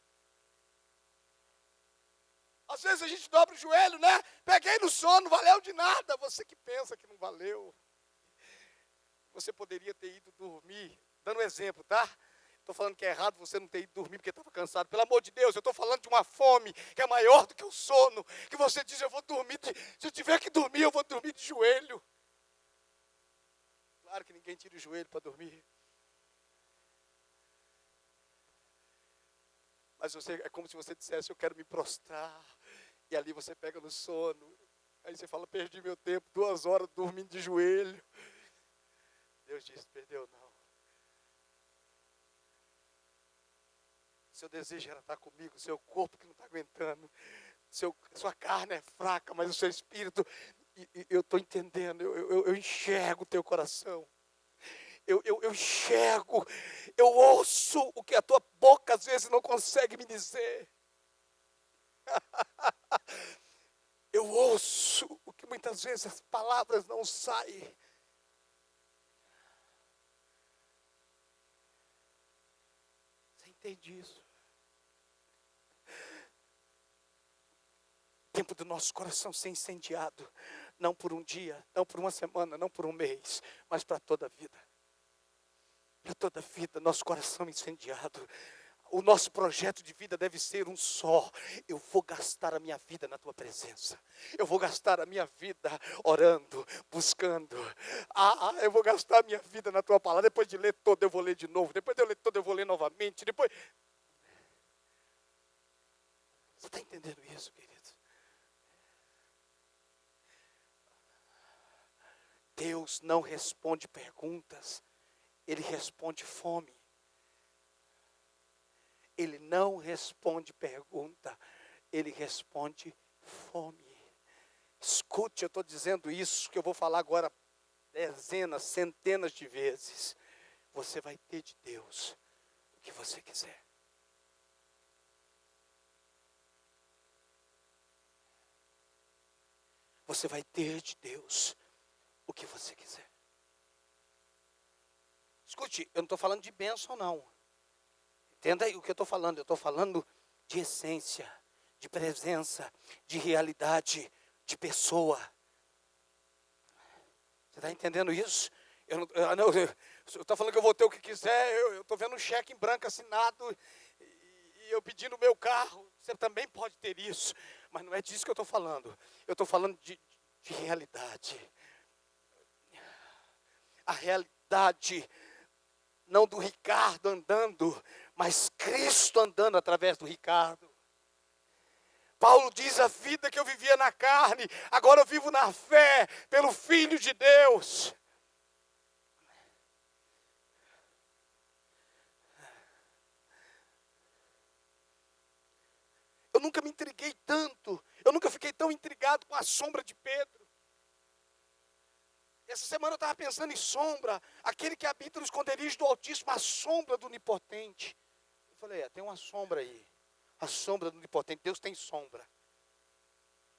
Às vezes a gente dobra o joelho, né? Peguei no sono, não valeu de nada. Você que pensa que não valeu. Você poderia ter ido dormir, dando um exemplo, tá? Estou falando que é errado você não ter ido dormir porque estava cansado. Pelo amor de Deus, eu estou falando de uma fome que é maior do que o sono. Que você diz, eu vou dormir, se eu tiver que dormir, eu vou dormir de joelho. Claro que ninguém tira o joelho para dormir. Mas é como se você dissesse, eu quero me prostrar. E ali você pega no sono. Aí você fala, perdi meu tempo, 2 horas dormindo de joelho. Deus disse, perdeu não. Seu desejo era estar comigo, seu corpo que não está aguentando. Sua carne é fraca, mas o seu espírito, eu estou entendendo, eu enxergo o teu coração. Eu enxergo, eu ouço o que a tua boca às vezes não consegue me dizer. Eu ouço o que muitas vezes as palavras não saem. Você entende isso? tempo do nosso coração ser incendiado, não por um dia, não por uma semana, não por um mês, mas para toda a vida. Para toda a vida, nosso coração incendiado. O nosso projeto de vida deve ser um só. Eu vou gastar a minha vida na tua presença. Eu vou gastar a minha vida orando, buscando. Eu vou gastar a minha vida na tua palavra. Depois de ler toda, eu vou ler de novo. Depois de eu ler toda, eu vou ler novamente. Depois... Você está entendendo isso, querido? Deus não responde perguntas. Ele responde fome. Ele não responde pergunta, ele responde fome. Escute, eu estou dizendo isso, que eu vou falar agora dezenas, centenas de vezes. Você vai ter de Deus o que você quiser. Você vai ter de Deus o que você quiser. Escute, eu não estou falando de bênção não. Entenda aí o que eu estou falando. Eu estou falando de essência, de presença, de realidade, de pessoa. Você está entendendo isso? Eu estou falando que eu vou ter o que quiser. Eu estou vendo um cheque em branco assinado e eu pedindo o meu carro. Você também pode ter isso. Mas não é disso que eu estou falando. Eu estou falando de realidade. A realidade não do Ricardo andando, mas Cristo andando através do Ricardo. Paulo diz: a vida que eu vivia na carne, agora eu vivo na fé, pelo Filho de Deus. Eu nunca me intriguei tanto, eu nunca fiquei tão intrigado com a sombra de Pedro. Essa semana eu estava pensando em sombra, aquele que habita no esconderijo do Altíssimo, a sombra do Onipotente. Eu falei, tem uma sombra aí, a sombra do Onipotente. Deus tem sombra,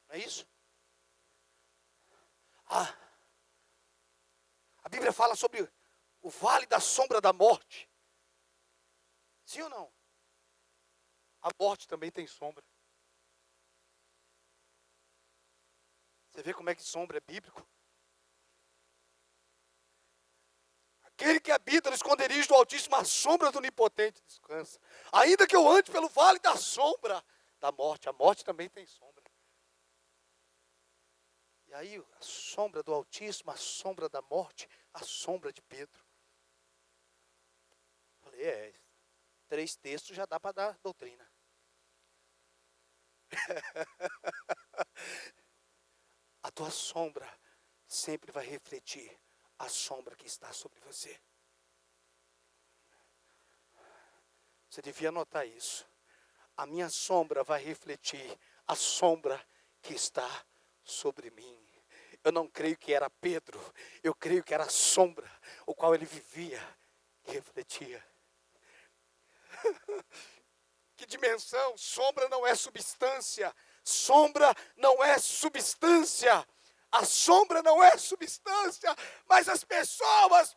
não é isso? A Bíblia fala sobre o vale da sombra da morte. Sim ou não? A morte também tem sombra. Você vê como é que sombra é bíblico? Aquele que habita no esconderijo do Altíssimo, a sombra do Onipotente descansa. Ainda que eu ande pelo vale da sombra da morte, a morte também tem sombra. E aí, a sombra do Altíssimo, a sombra da morte, a sombra de Pedro. Falei, 3 textos já dá para dar doutrina. A tua sombra sempre vai refletir a sombra que está sobre você. Você devia anotar isso. A minha sombra vai refletir a sombra que está sobre mim. Eu não creio que era Pedro, eu creio que era a sombra o qual ele vivia e refletia. Que dimensão! Sombra não é substância. Sombra não é substância. A sombra não é substância, mas as pessoas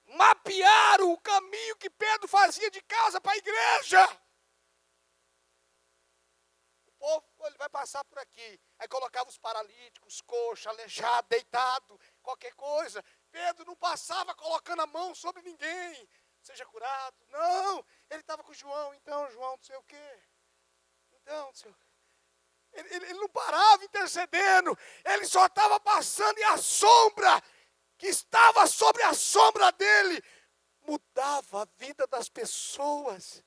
mapearam o caminho que Pedro fazia de casa para a igreja. O povo, ele vai passar por aqui. Aí colocava os paralíticos, coxa, aleijado, deitado, qualquer coisa. Pedro não passava colocando a mão sobre ninguém. Seja curado. Não, ele estava com João. Então, João, não sei o quê. Então, não sei o quê. Ele não parava intercedendo, ele só estava passando, e a sombra que estava sobre a sombra dele mudava a vida das pessoas.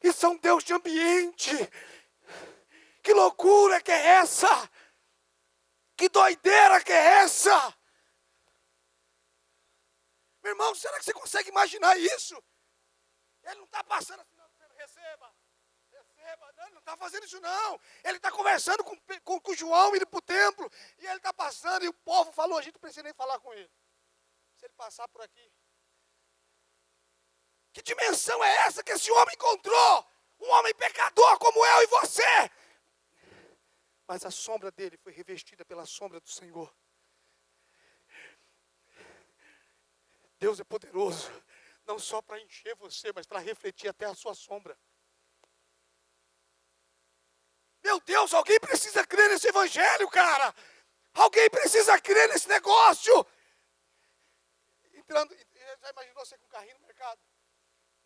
Isso é um Deus de ambiente. Que loucura que é essa? Que doideira que é essa? Meu irmão, será que você consegue imaginar isso? Ele não está passando assim, não, receba. Não, ele não está fazendo isso não. Ele está conversando com João, indo para o templo. E ele está passando, e o povo falou, a gente não precisa nem falar com ele. Se ele passar por aqui. Que dimensão é essa que esse homem encontrou? Um homem pecador como eu e você. Mas a sombra dele foi revestida pela sombra do Senhor. Deus é poderoso. Não só para encher você, mas para refletir até a sua sombra. Meu Deus, alguém precisa crer nesse evangelho, cara. Alguém precisa crer nesse negócio. Entrando, já imaginou você com um carrinho no mercado?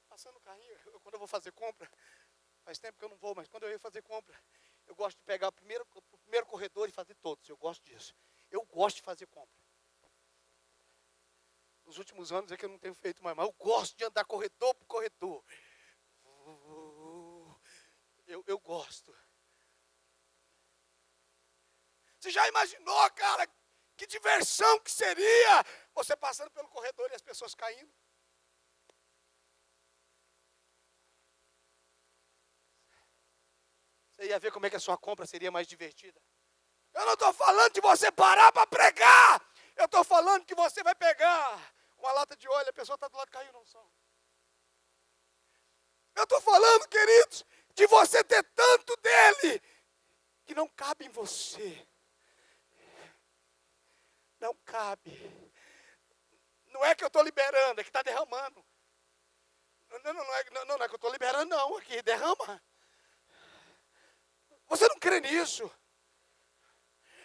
Passando o carrinho, quando eu vou fazer compra, faz tempo que eu não vou, mas quando eu ia fazer compra, eu gosto de pegar o primeiro corredor e fazer todos. Eu gosto disso. Eu gosto de fazer compra. Nos últimos anos é que eu não tenho feito mais, mas eu gosto de andar corredor por corredor. Eu gosto. Você já imaginou, cara, que diversão que seria você passando pelo corredor e as pessoas caindo? Você ia ver como é que a sua compra seria mais divertida. Eu não estou falando de você parar para pregar. Eu estou falando que você vai pegar uma lata de óleo, a pessoa está do lado, caiu no chão. Eu estou falando, queridos, de você ter tanto dele que não cabe em você. Não cabe. Não é que eu estou liberando, é que está derramando. Não é que eu estou liberando, não. Aqui, derrama. Você não crê nisso?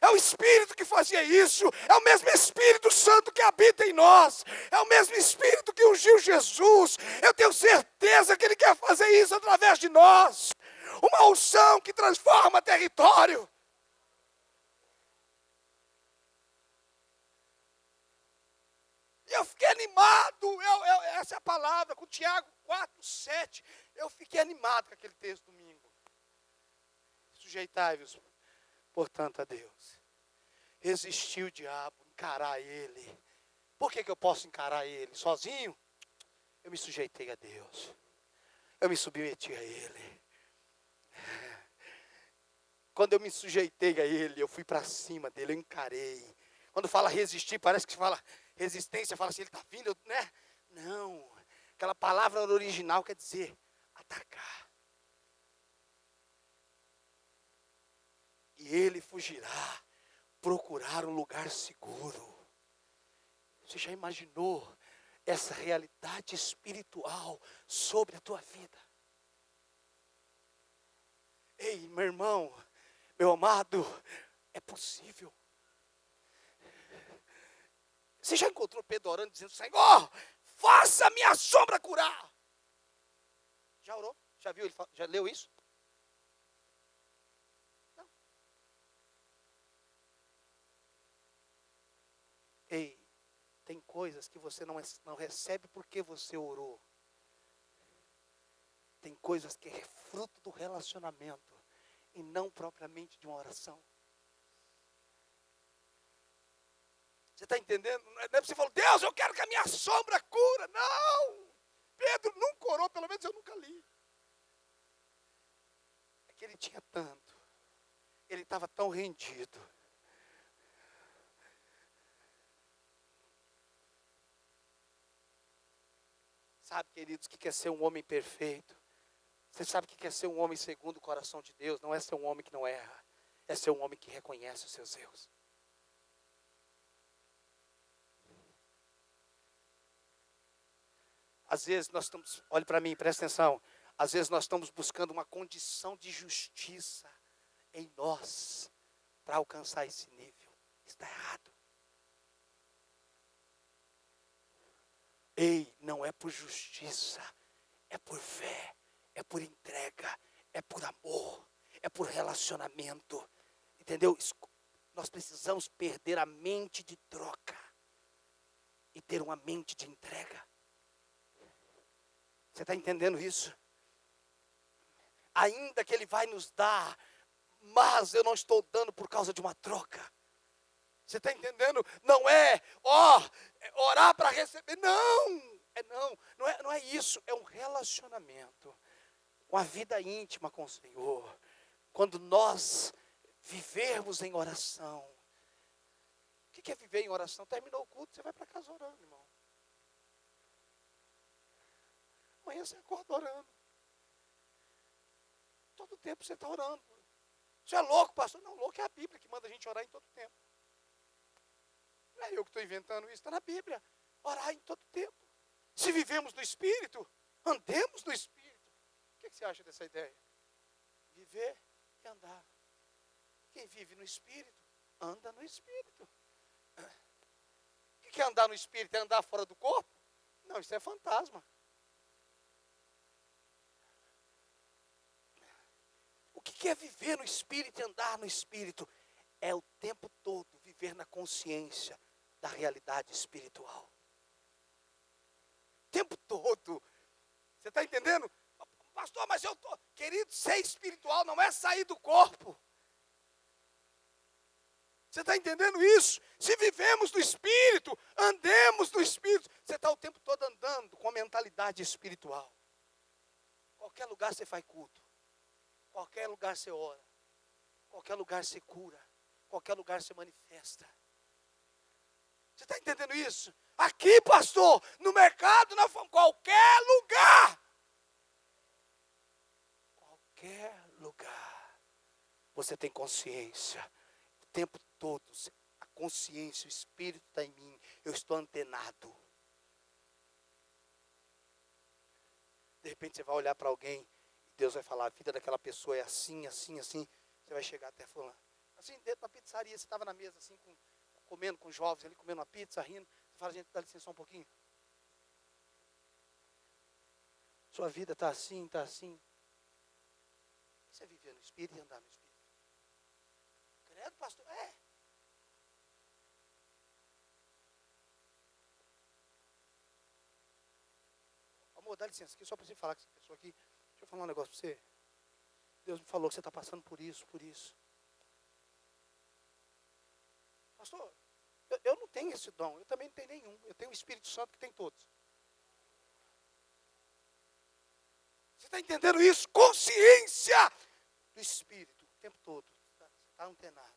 É o Espírito que fazia isso. É o mesmo Espírito Santo que habita em nós. É o mesmo Espírito que ungiu Jesus. Eu tenho certeza que Ele quer fazer isso através de nós. Uma unção que transforma território. E eu fiquei animado. Essa é a palavra, com Tiago 4:7. Eu fiquei animado com aquele texto domingo. Sujeitai-vos, portanto, a Deus. Resistir o diabo, encarar ele. Por que eu posso encarar ele? Sozinho? Eu me sujeitei a Deus. Eu me submeti a ele. Quando eu me sujeitei a ele, eu fui para cima dele, eu encarei. Quando fala resistir, parece que fala resistência, fala assim, ele está vindo, né? Não. Aquela palavra original quer dizer atacar. E ele fugirá, procurar um lugar seguro. Você já imaginou essa realidade espiritual sobre a tua vida? Ei, meu irmão, meu amado, é possível. Você já encontrou Pedro orando, dizendo, Senhor, faça minha sombra curar? Já orou? Já viu? Já leu isso? Não. Ei, tem coisas que você não recebe porque você orou. Tem coisas que é fruto do relacionamento e não propriamente de uma oração. Você está entendendo? Não é você falou, Deus, eu quero que a minha sombra cura. Não! Pedro nunca orou, pelo menos eu nunca li. É que ele tinha tanto. Ele estava tão rendido. Sabe, queridos, o que é ser um homem perfeito? Você sabe o que é ser um homem segundo o coração de Deus? Não é ser um homem que não erra. É ser um homem que reconhece os seus erros. Às vezes nós estamos, olhe para mim, presta atenção. Às vezes nós estamos buscando uma condição de justiça em nós para alcançar esse nível. Está errado. Ei, não é por justiça, é por fé, é por entrega, é por amor, é por relacionamento. Entendeu? Nós precisamos perder a mente de troca e ter uma mente de entrega. Você está entendendo isso? Ainda que Ele vai nos dar, mas eu não estou dando por causa de uma troca. Você está entendendo? Não é, orar para receber. Não é isso. É um relacionamento, uma vida íntima com o Senhor. Quando nós vivermos em oração. O que é viver em oração? Terminou o culto, você vai para casa orando, irmão. Amanhã você acorda orando. Todo tempo você está orando. Você é louco, pastor? Não, louco é a Bíblia que manda a gente orar em todo tempo. Não é eu que estou inventando isso, está na Bíblia. Orar em todo tempo. Se vivemos no Espírito, andemos no Espírito. O que você acha dessa ideia? Viver que andar. Quem vive no Espírito, anda no Espírito. O que é andar no Espírito? É andar fora do corpo? Não, isso é fantasma. O que é viver no Espírito e andar no Espírito? É o tempo todo viver na consciência da realidade espiritual. O tempo todo. Você está entendendo? Pastor, mas eu estou... Querido, ser espiritual não é sair do corpo. Você está entendendo isso? Se vivemos no Espírito, andemos no Espírito. Você está o tempo todo andando com a mentalidade espiritual. Qualquer lugar você faz culto. Qualquer lugar você ora. Qualquer lugar você cura. Qualquer lugar você manifesta. Você está entendendo isso? Aqui, pastor, no mercado, na fome, qualquer lugar. Qualquer lugar. Você tem consciência. O tempo todo, a consciência, o Espírito está em mim. Eu estou antenado. De repente você vai olhar para alguém e Deus vai falar, a vida daquela pessoa é assim, assim, assim. Você vai chegar até fulano. Assim, dentro da pizzaria, você estava na mesa assim, comendo com jovens ali, comendo uma pizza, rindo. Você fala, gente, dá licença só um pouquinho. Sua vida está assim, está assim. Você viver no Espírito e andar no Espírito. Credo, pastor? É. Amor, dá licença aqui, só para você falar com essa pessoa aqui. Deixa eu falar um negócio para você. Deus me falou que você está passando por isso, por isso. Pastor, eu não tenho esse dom, eu também não tenho nenhum. Eu tenho o Espírito Santo que tem todos. Você está entendendo isso? Consciência do Espírito, o tempo todo. Você está antenado.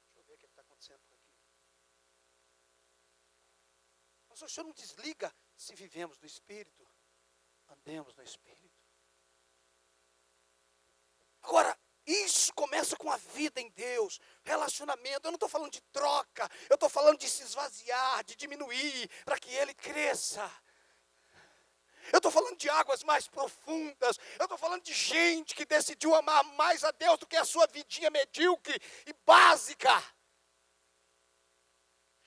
Deixa eu ver o que está acontecendo por aqui. Mas o Senhor não desliga se vivemos no Espírito, andemos no Espírito. Agora, isso começa com a vida em Deus, relacionamento. Eu não estou falando de troca, eu estou falando de se esvaziar, de diminuir, para que Ele cresça. Eu estou falando de águas mais profundas. Eu estou falando de gente que decidiu amar mais a Deus do que a sua vidinha medíocre e básica.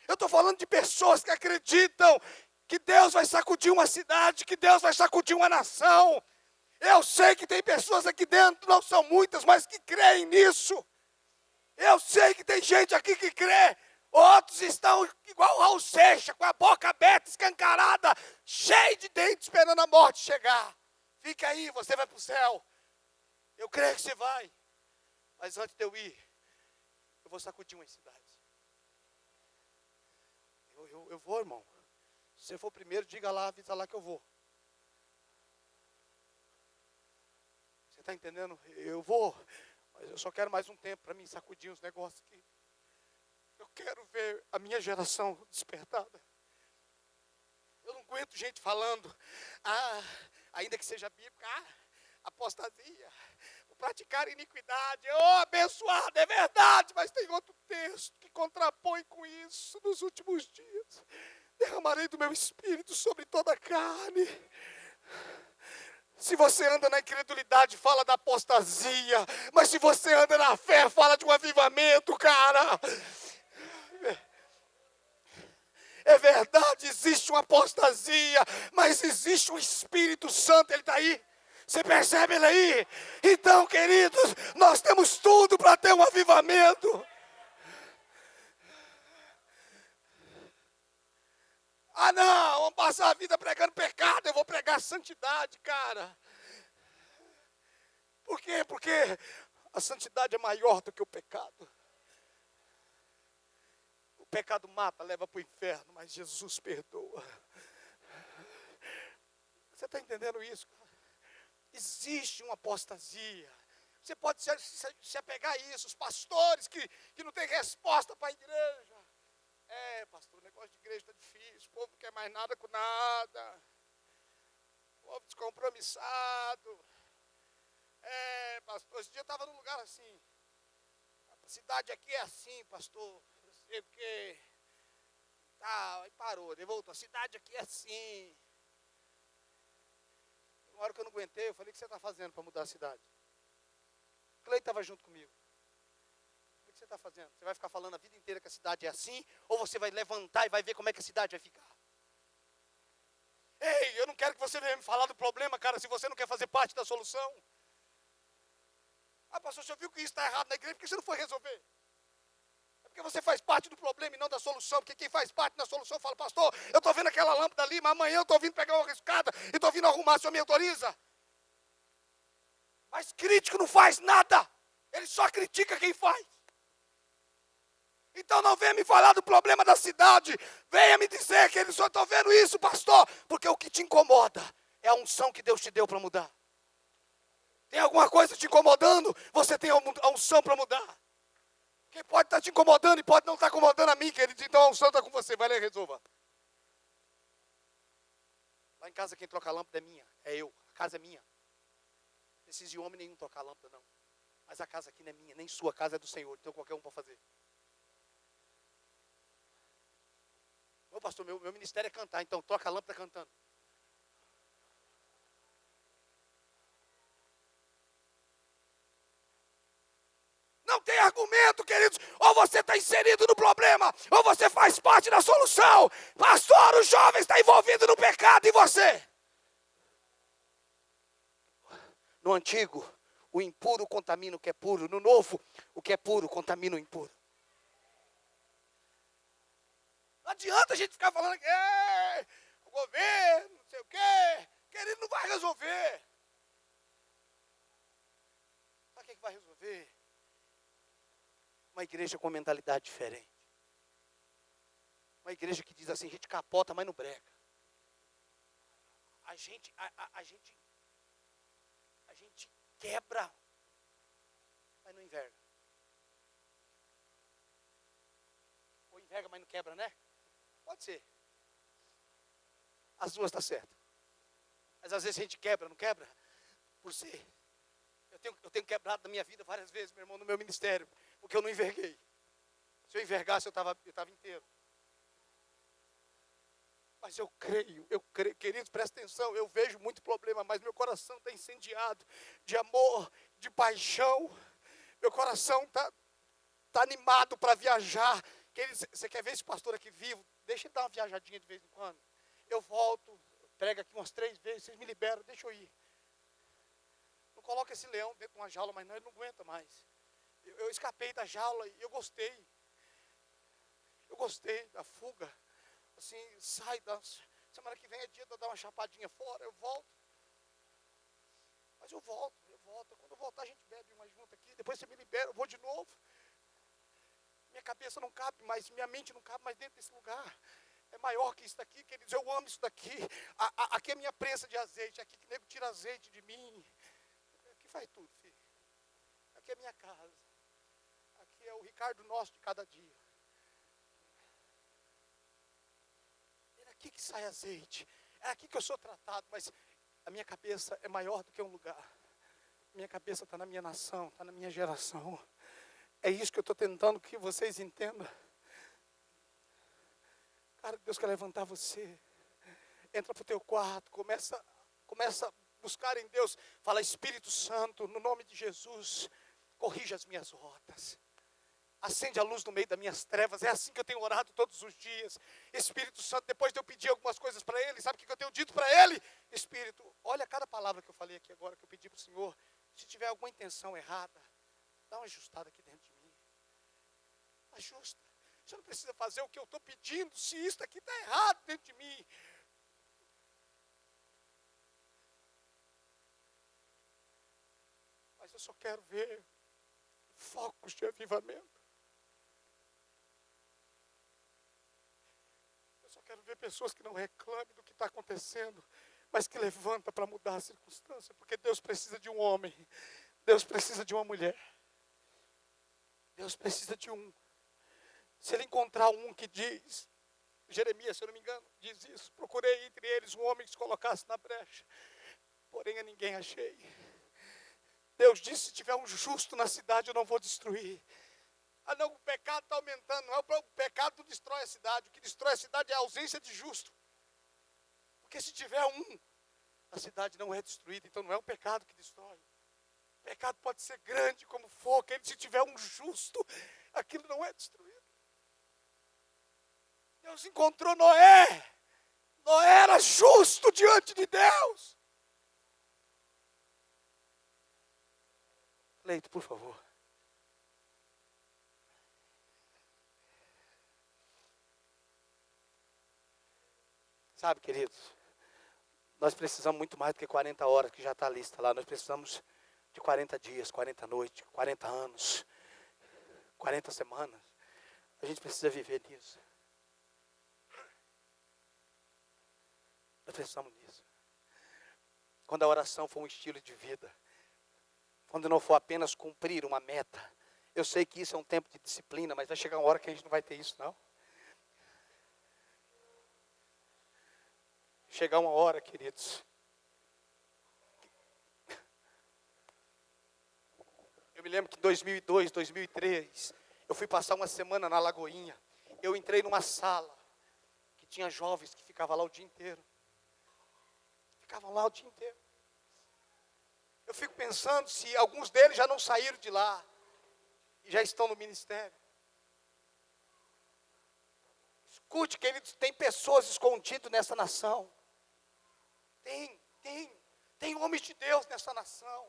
Eu estou falando de pessoas que acreditam que Deus vai sacudir uma cidade, que Deus vai sacudir uma nação. Eu sei que tem pessoas aqui dentro, não são muitas, mas que creem nisso. Eu sei que tem gente aqui que crê. Outros estão igual Raul Seixas, com a boca aberta, escancarada, cheio de dentes, esperando a morte chegar. Fica aí, você vai para o céu. Eu creio que você vai. Mas antes de eu ir, eu vou sacudir uma cidade. Eu vou, irmão. Se você for primeiro, diga lá, avisa lá que eu vou. Você está entendendo? Eu vou, mas eu só quero mais um tempo para mim sacudir uns negócios aqui. Eu quero ver a minha geração despertada. Eu não aguento gente falando, ainda que seja bíblica, apostasia, praticar iniquidade, abençoado, é verdade, mas tem outro texto que contrapõe com isso nos últimos dias. Derramarei do meu espírito sobre toda a carne. Se você anda na incredulidade, fala da apostasia, mas se você anda na fé, fala de um avivamento, cara. É verdade, existe uma apostasia, mas existe o Espírito Santo, Ele está aí. Você percebe Ele aí? Então, queridos, nós temos tudo para ter um avivamento. Não, vamos passar a vida pregando pecado, eu vou pregar santidade, cara. Por quê? Porque a santidade é maior do que o pecado. O pecado mata, leva para o inferno, mas Jesus perdoa. Você está entendendo isso? Existe uma apostasia. Você pode se apegar a isso. Os pastores que não têm resposta para a igreja. Pastor, o negócio de igreja está difícil. O povo não quer mais nada com nada. O povo descompromissado. Pastor, esse dia eu estava num lugar assim. A cidade aqui é assim, pastor. Sei porque aí parou, ele voltou. A cidade aqui é assim. Uma hora que eu não aguentei, eu falei, o que você está fazendo para mudar a cidade? Cleide estava junto comigo. O que você está fazendo? Você vai ficar falando a vida inteira que a cidade é assim? Ou você vai levantar e vai ver como é que a cidade vai ficar? Ei, eu não quero que você venha me falar do problema, cara, se você não quer fazer parte da solução. Ah, pastor, você viu que isso está errado na igreja, por que você não foi resolver? É porque você faz parte do problema e não da solução. Porque quem faz parte da solução fala, pastor, eu estou vendo aquela lâmpada ali, mas amanhã eu estou vindo pegar uma escada e estou vindo arrumar, o senhor me autoriza? Mas crítico não faz nada. Ele só critica quem faz. Então não venha me falar do problema da cidade. Venha me dizer que ele só está vendo isso, pastor. Porque o que te incomoda é a unção que Deus te deu para mudar. Tem alguma coisa te incomodando? Você tem a unção para mudar. Quem pode estar te incomodando e pode não estar incomodando a mim, querido. Então a unção está com você. Vai lá e resolva. Lá em casa quem troca a lâmpada é minha. É eu. A casa é minha. Não precisa de homem nenhum trocar a lâmpada, não. Mas a casa aqui não é minha, nem sua casa é do Senhor. Então qualquer um pode fazer. Ô pastor, meu ministério é cantar, então troca a lâmpada cantando. Não tem argumento, queridos. Ou você está inserido no problema, ou você faz parte da solução. Pastor, o jovem está envolvido no pecado e você? No antigo, o impuro contamina o que é puro. No novo, o que é puro contamina o impuro. Não adianta a gente ficar falando que o governo, não sei o quê. Querido, não vai resolver. Sabe o que vai resolver? Uma igreja com mentalidade diferente. Uma igreja que diz assim, a gente capota, mas não brega. A gente quebra, mas não enverga. Ou enverga, mas não quebra, né? Pode ser. As duas estão certas. Mas às vezes a gente quebra, não quebra? Por ser. Eu tenho quebrado na minha vida várias vezes, meu irmão, no meu ministério. Porque eu não enverguei. Se eu envergasse, eu estava inteiro. Mas eu creio, queridos, presta atenção, eu vejo muito problema, mas meu coração está incendiado de amor, de paixão. Meu coração está animado para viajar. Queridos, você quer ver esse pastor aqui vivo? Deixa ele dar uma viajadinha de vez em quando. Eu volto, prego aqui umas 3 vezes, vocês me liberam, deixa eu ir. Não coloca esse leão dentro de uma jaula, mas não, ele não aguenta mais. Eu escapei da jaula e eu gostei. Eu gostei da fuga. Assim, sai, semana que vem é dia de eu dar uma chapadinha fora, eu volto. Mas eu volto. Quando eu voltar a gente bebe uma junta aqui, depois você me libera, eu vou de novo. Minha cabeça não cabe mais, minha mente não cabe mais dentro desse lugar. É maior que isso daqui, queridos, eu amo isso daqui. Aqui é minha prensa de azeite, aqui que o nego tira azeite de mim. Aqui faz tudo, filho. Aqui é minha casa. Aqui é o Ricardo nosso de cada dia. É aqui que sai azeite. É aqui que eu sou tratado, mas a minha cabeça é maior do que um lugar. Minha cabeça está na minha nação, está na minha geração. É isso que eu estou tentando que vocês entendam. Cara, Deus quer levantar você. Entra para o teu quarto, começa a buscar em Deus. Fala, Espírito Santo, no nome de Jesus, corrija as minhas rotas. Acende a luz no meio das minhas trevas. É assim que eu tenho orado todos os dias. Espírito Santo, depois de eu pedir algumas coisas para Ele, sabe o que eu tenho dito para Ele? Espírito, olha cada palavra que eu falei aqui agora, que eu pedi para o Senhor. Se tiver alguma intenção errada, dá uma ajustada aqui dentro de mim. Ajusta. Você não precisa fazer o que eu estou pedindo, se isso aqui está errado dentro de mim. Mas eu só quero ver focos de avivamento. Eu só quero ver pessoas que não reclamem do que está acontecendo, mas que levantam para mudar a circunstância, porque Deus precisa de um homem, Deus precisa de uma mulher, Deus precisa de um. Se ele encontrar um que diz, Jeremias, se eu não me engano, diz isso, procurei entre eles um homem que se colocasse na brecha, porém a ninguém achei. Deus disse, se tiver um justo na cidade, eu não vou destruir. Ah não, o pecado está aumentando, não é o pecado não destrói a cidade, o que destrói a cidade é a ausência de justo. Porque se tiver um, a cidade não é destruída, então não é o pecado que destrói. pecado pode ser grande como for, que se tiver um justo, aquilo não é destruído. Deus encontrou Noé. Noé era justo diante de Deus. Leito, por favor. Sabe, queridos, nós precisamos muito mais do que 40 horas, que já está a lista lá. Nós precisamos de 40 dias, 40 noites, 40 anos, 40 semanas. A gente precisa viver nisso. Nós precisamos disso. Quando a oração for um estilo de vida, quando não for apenas cumprir uma meta. Eu sei que isso é um tempo de disciplina, mas vai chegar uma hora que a gente não vai ter isso, não. Chegar uma hora, queridos. Eu me lembro que em 2002, 2003, eu fui passar uma semana na Lagoinha. Eu entrei numa sala que tinha jovens que ficavam lá o dia inteiro. Ficavam lá o dia inteiro. Eu fico pensando se alguns deles já não saíram de lá e já estão no ministério. Escute, queridos, tem pessoas escondidas nessa nação. Tem homens de Deus nessa nação.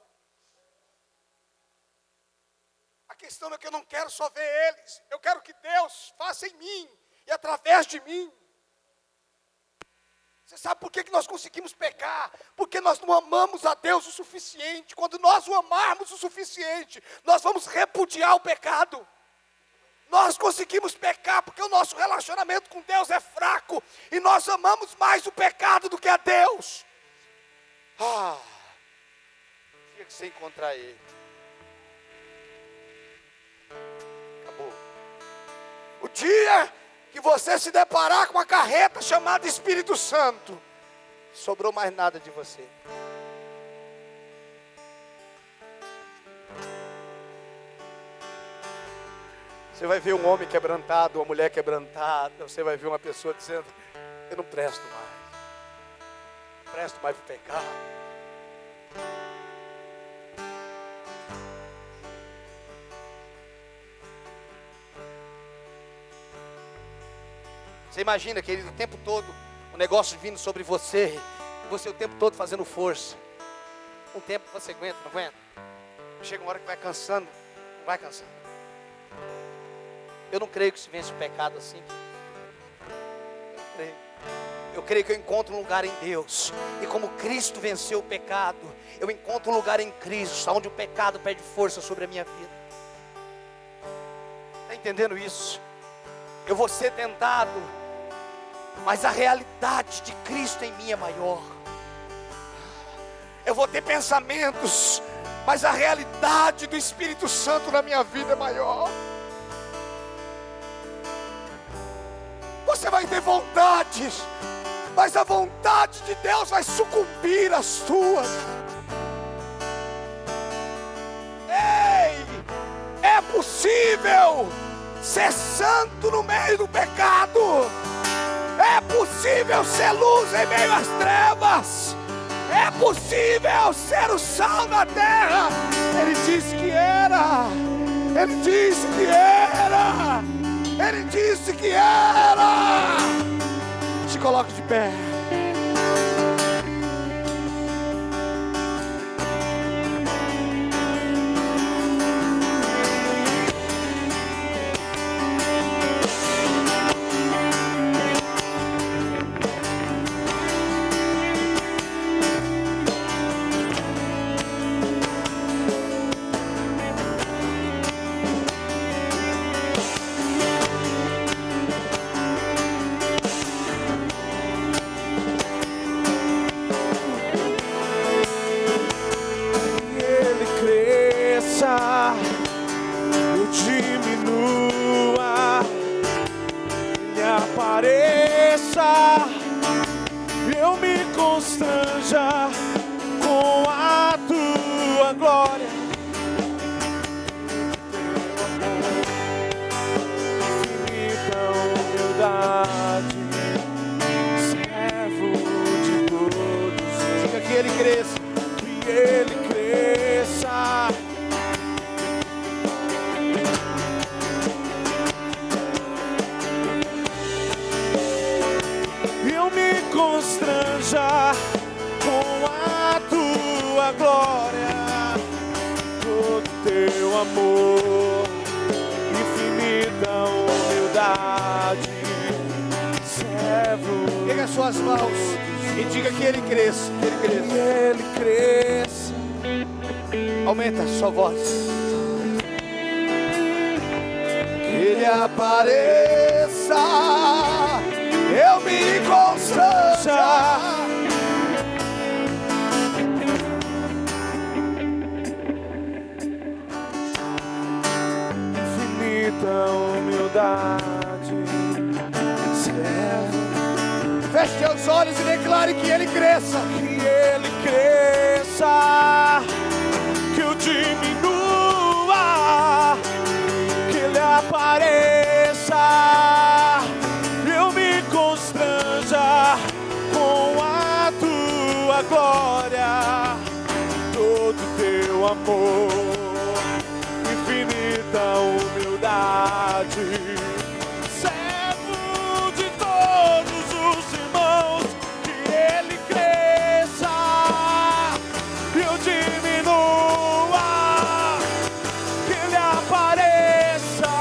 A questão é que eu não quero só ver eles. Eu quero que Deus faça em mim e através de mim. Você sabe por que nós conseguimos pecar? Porque nós não amamos a Deus o suficiente. Quando nós o amarmos o suficiente, nós vamos repudiar o pecado. Nós conseguimos pecar porque o nosso relacionamento com Deus é fraco. E nós amamos mais o pecado do que a Deus. Tinha que se encontrar Ele. Acabou. O dia que você se deparar com a carreta chamada Espírito Santo, sobrou mais nada de você. Você vai ver um homem quebrantado, uma mulher quebrantada. Você vai ver uma pessoa dizendo: eu não presto mais. Não presto mais para o pecado. Você imagina, querido, o tempo todo o negócio vindo sobre você. E você o tempo todo fazendo força. Um tempo você aguenta, não aguenta? Chega uma hora que vai cansando. Não vai cansando. Eu não creio que se vence o pecado assim. Eu não creio. Eu creio que eu encontro um lugar em Deus. E como Cristo venceu o pecado, eu encontro um lugar em Cristo, onde o pecado perde força sobre a minha vida. Está entendendo isso? Eu vou ser tentado, mas a realidade de Cristo em mim é maior. Eu vou ter pensamentos, mas a realidade do Espírito Santo na minha vida é maior. Você vai ter vontades, mas a vontade de Deus vai sucumbir às suas. Ei, é possível ser santo no meio do pecado. É possível ser luz em meio às trevas. É possível ser o sal da terra. Ele disse que era. Ele disse que era. Ele disse que era. Se coloque de pé. amor, infinita humildade, servo. Pega as suas mãos e diga que Ele cresça, que Ele cresça. Que Ele cresça. Aumenta a sua voz. Que Ele apareça, eu me constranja. Infinita humildade, servo. Feche seus olhos e declare que Ele cresça. Que Ele cresça, que eu diminua, que Ele apareça, eu me constranja com a tua glória, todo teu amor, infinita humildade, servo de todos os irmãos, que Ele cresça, eu diminua, que Ele apareça,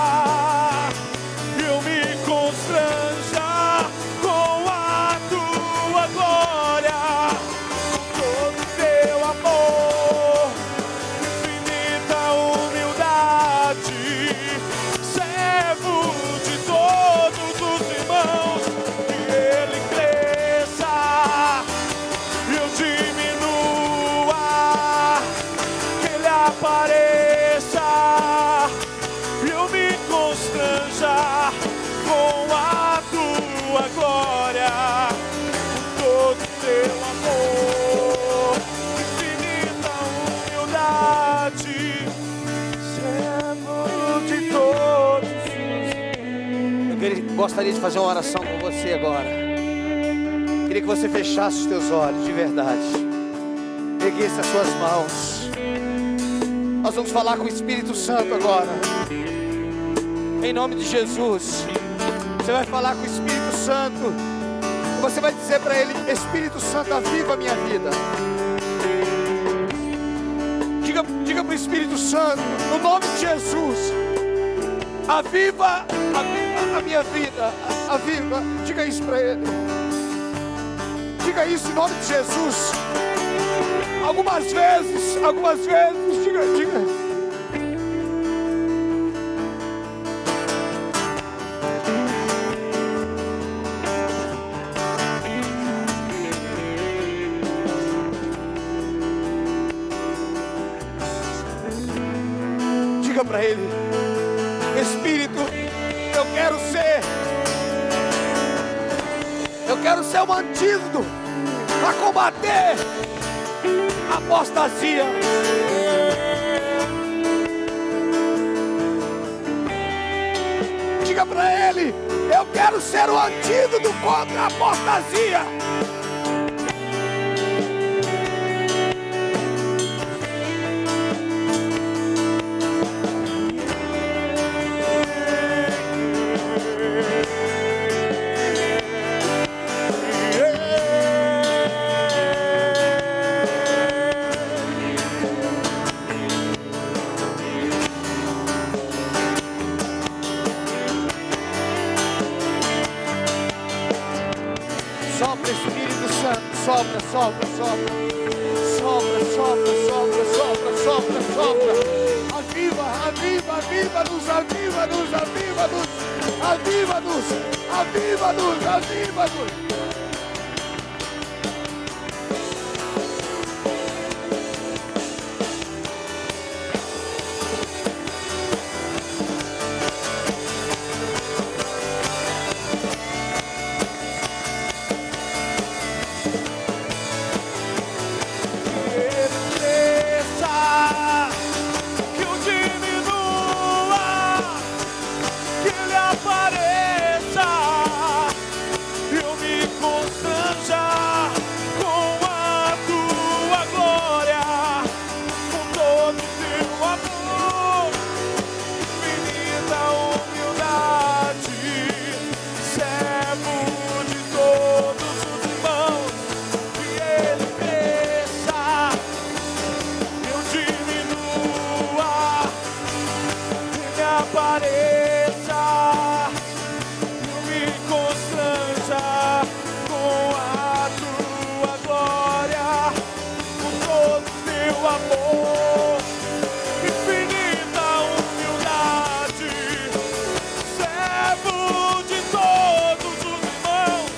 eu me constranja com a tua glória, todo teu amor, infinita humildade, servo de todos os irmãos, que Ele cresça, eu diminua, que Ele apareça, eu me constranja com a tua glória, todo teu amor, infinita humildade, servo de todos. Gostaria de fazer uma oração com você agora. Queria que você fechasse os teus olhos, de verdade. Erguesse as suas mãos. Nós vamos falar com o Espírito Santo agora. Em nome de Jesus. Você vai falar com o Espírito Santo. E você vai dizer para ele: Espírito Santo, aviva a minha vida. Diga para o Espírito Santo, no nome de Jesus: aviva a minha vida. Aviva. Diga isso para ele. Diga isso em nome de Jesus. Algumas vezes, diga. Diga para ele: Espírito, eu quero ser um antídoto para combater a apostasia. Diga para ele: eu quero ser o antídoto contra a apostasia. Sopra, Espírito Santo, sopra. Aviva-nos. Apareça, eu me apareça, eu me constranja com a tua glória, com todo teu amor, infinita humildade, servo de todos os irmãos,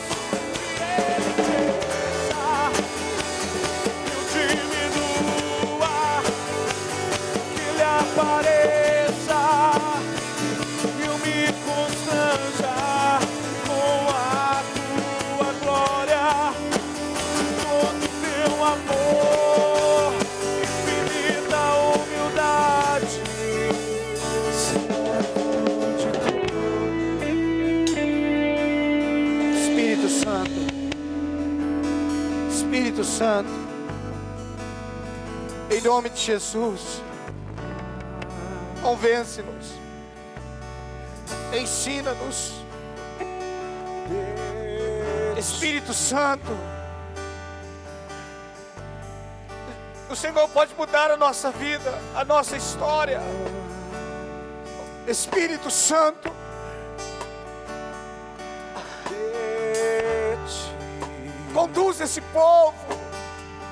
que ele cresça, eu diminua, que ele apareça, eu me constranja com a tua glória, todo teu amor, infinita humildade, Espírito Santo, Espírito Santo, em nome de Jesus, convence-nos, ensina-nos, Espírito Santo, o Senhor pode mudar a nossa vida, a nossa história. Espírito Santo, conduz esse povo,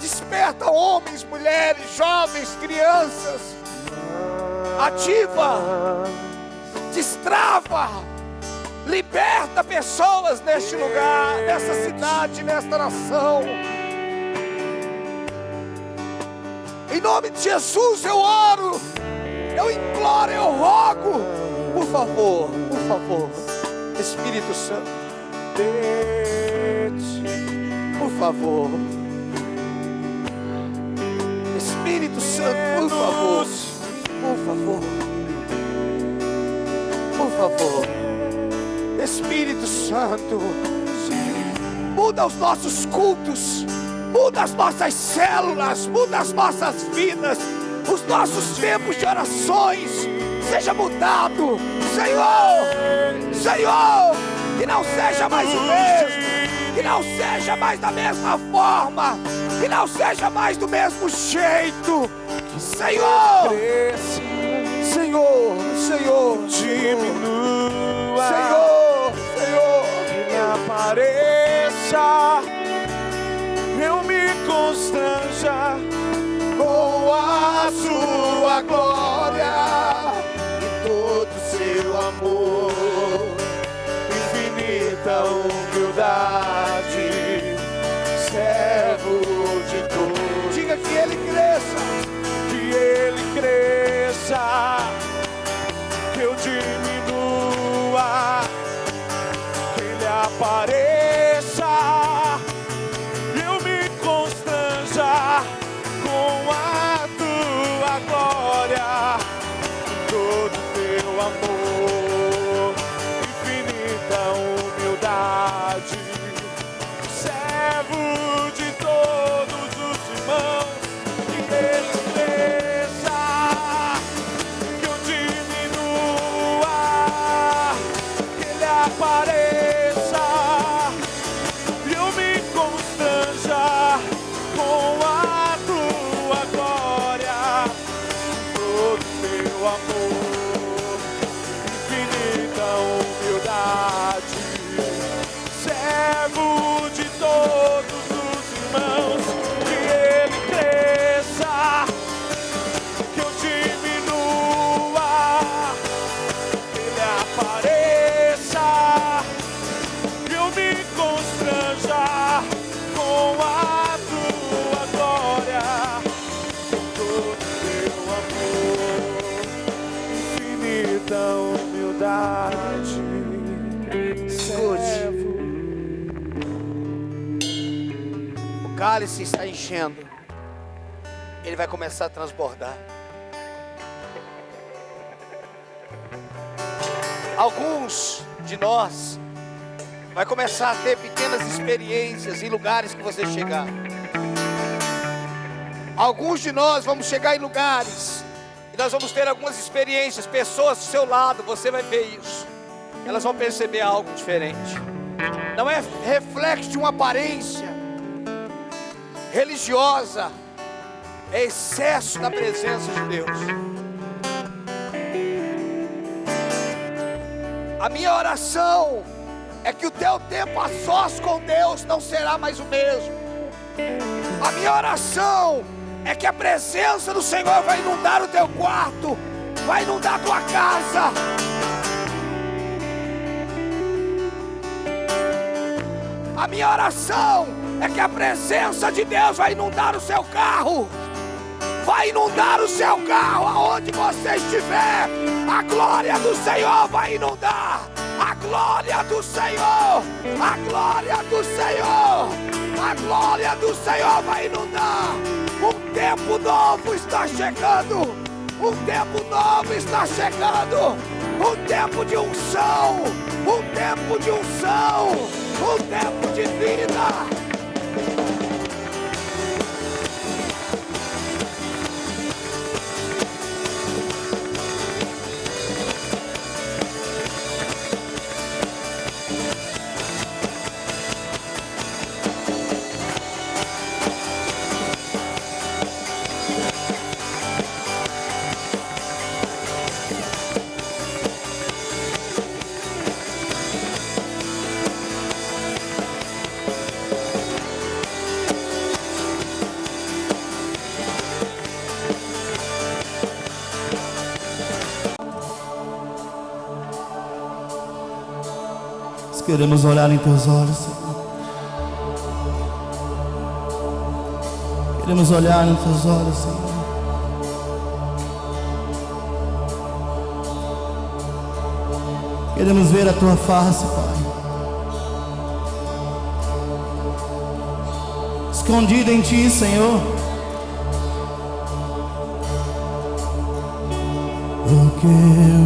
desperta homens, mulheres, jovens, crianças, ativa, destrava, liberta pessoas neste lugar, nessa cidade, nesta nação. Em nome de Jesus eu oro, eu imploro, eu rogo, por favor, Espírito Santo, por favor, Espírito Santo, por favor, Espírito Santo, muda os nossos cultos, muda as nossas células, muda as nossas vidas, os nossos tempos de orações, seja mudado, Senhor, que não seja mais o mesmo, que não seja mais da mesma forma, que não seja mais do mesmo jeito, Senhor, diminua, Senhor, que me apareça, eu me constranja com a sua glória e todo seu amor, infinita humildade, servo de todos, diga que ele cresça, que eu diminua, que ele apareça, eu me constranja com a tua glória, todo teu amor, infinita humildade, servo de todos os irmãos, que ele cresça, que eu diminua, que ele apareça, e eu me constranja com a tua glória, todo teu amor, infinita humildade, servo de todos os irmãos, que ele cresça, que eu diminua, que ele apareça, que eu me constranja com a tua glória, todo teu amor, infinita humildade, servo. o cálice está enchendo, ele vai começar a transbordar. Alguns de nós vai começar a ter pequenas experiências em lugares que você chegar. Alguns de nós vamos chegar em lugares e nós vamos ter algumas experiências, pessoas do seu lado, você vai ver isso. Elas vão perceber algo diferente. Não é reflexo de uma aparência religiosa, é excesso da presença de Deus. A minha oração é que o teu tempo a sós com Deus não será mais o mesmo. A minha oração é que a presença do Senhor vai inundar o teu quarto, vai inundar a tua casa. A minha oração é que a presença de Deus vai inundar o seu carro, vai inundar o seu carro aonde você estiver. A glória do Senhor vai inundar. A glória do Senhor, a glória do Senhor, a glória do Senhor vai inundar. Um tempo novo está chegando, um tempo novo está chegando, um tempo de unção, um tempo de unção, um tempo de vida. Queremos olhar em teus olhos, Senhor. Queremos olhar em teus olhos, Senhor. Queremos ver a tua face, Pai. Escondido em ti, Senhor. O que eu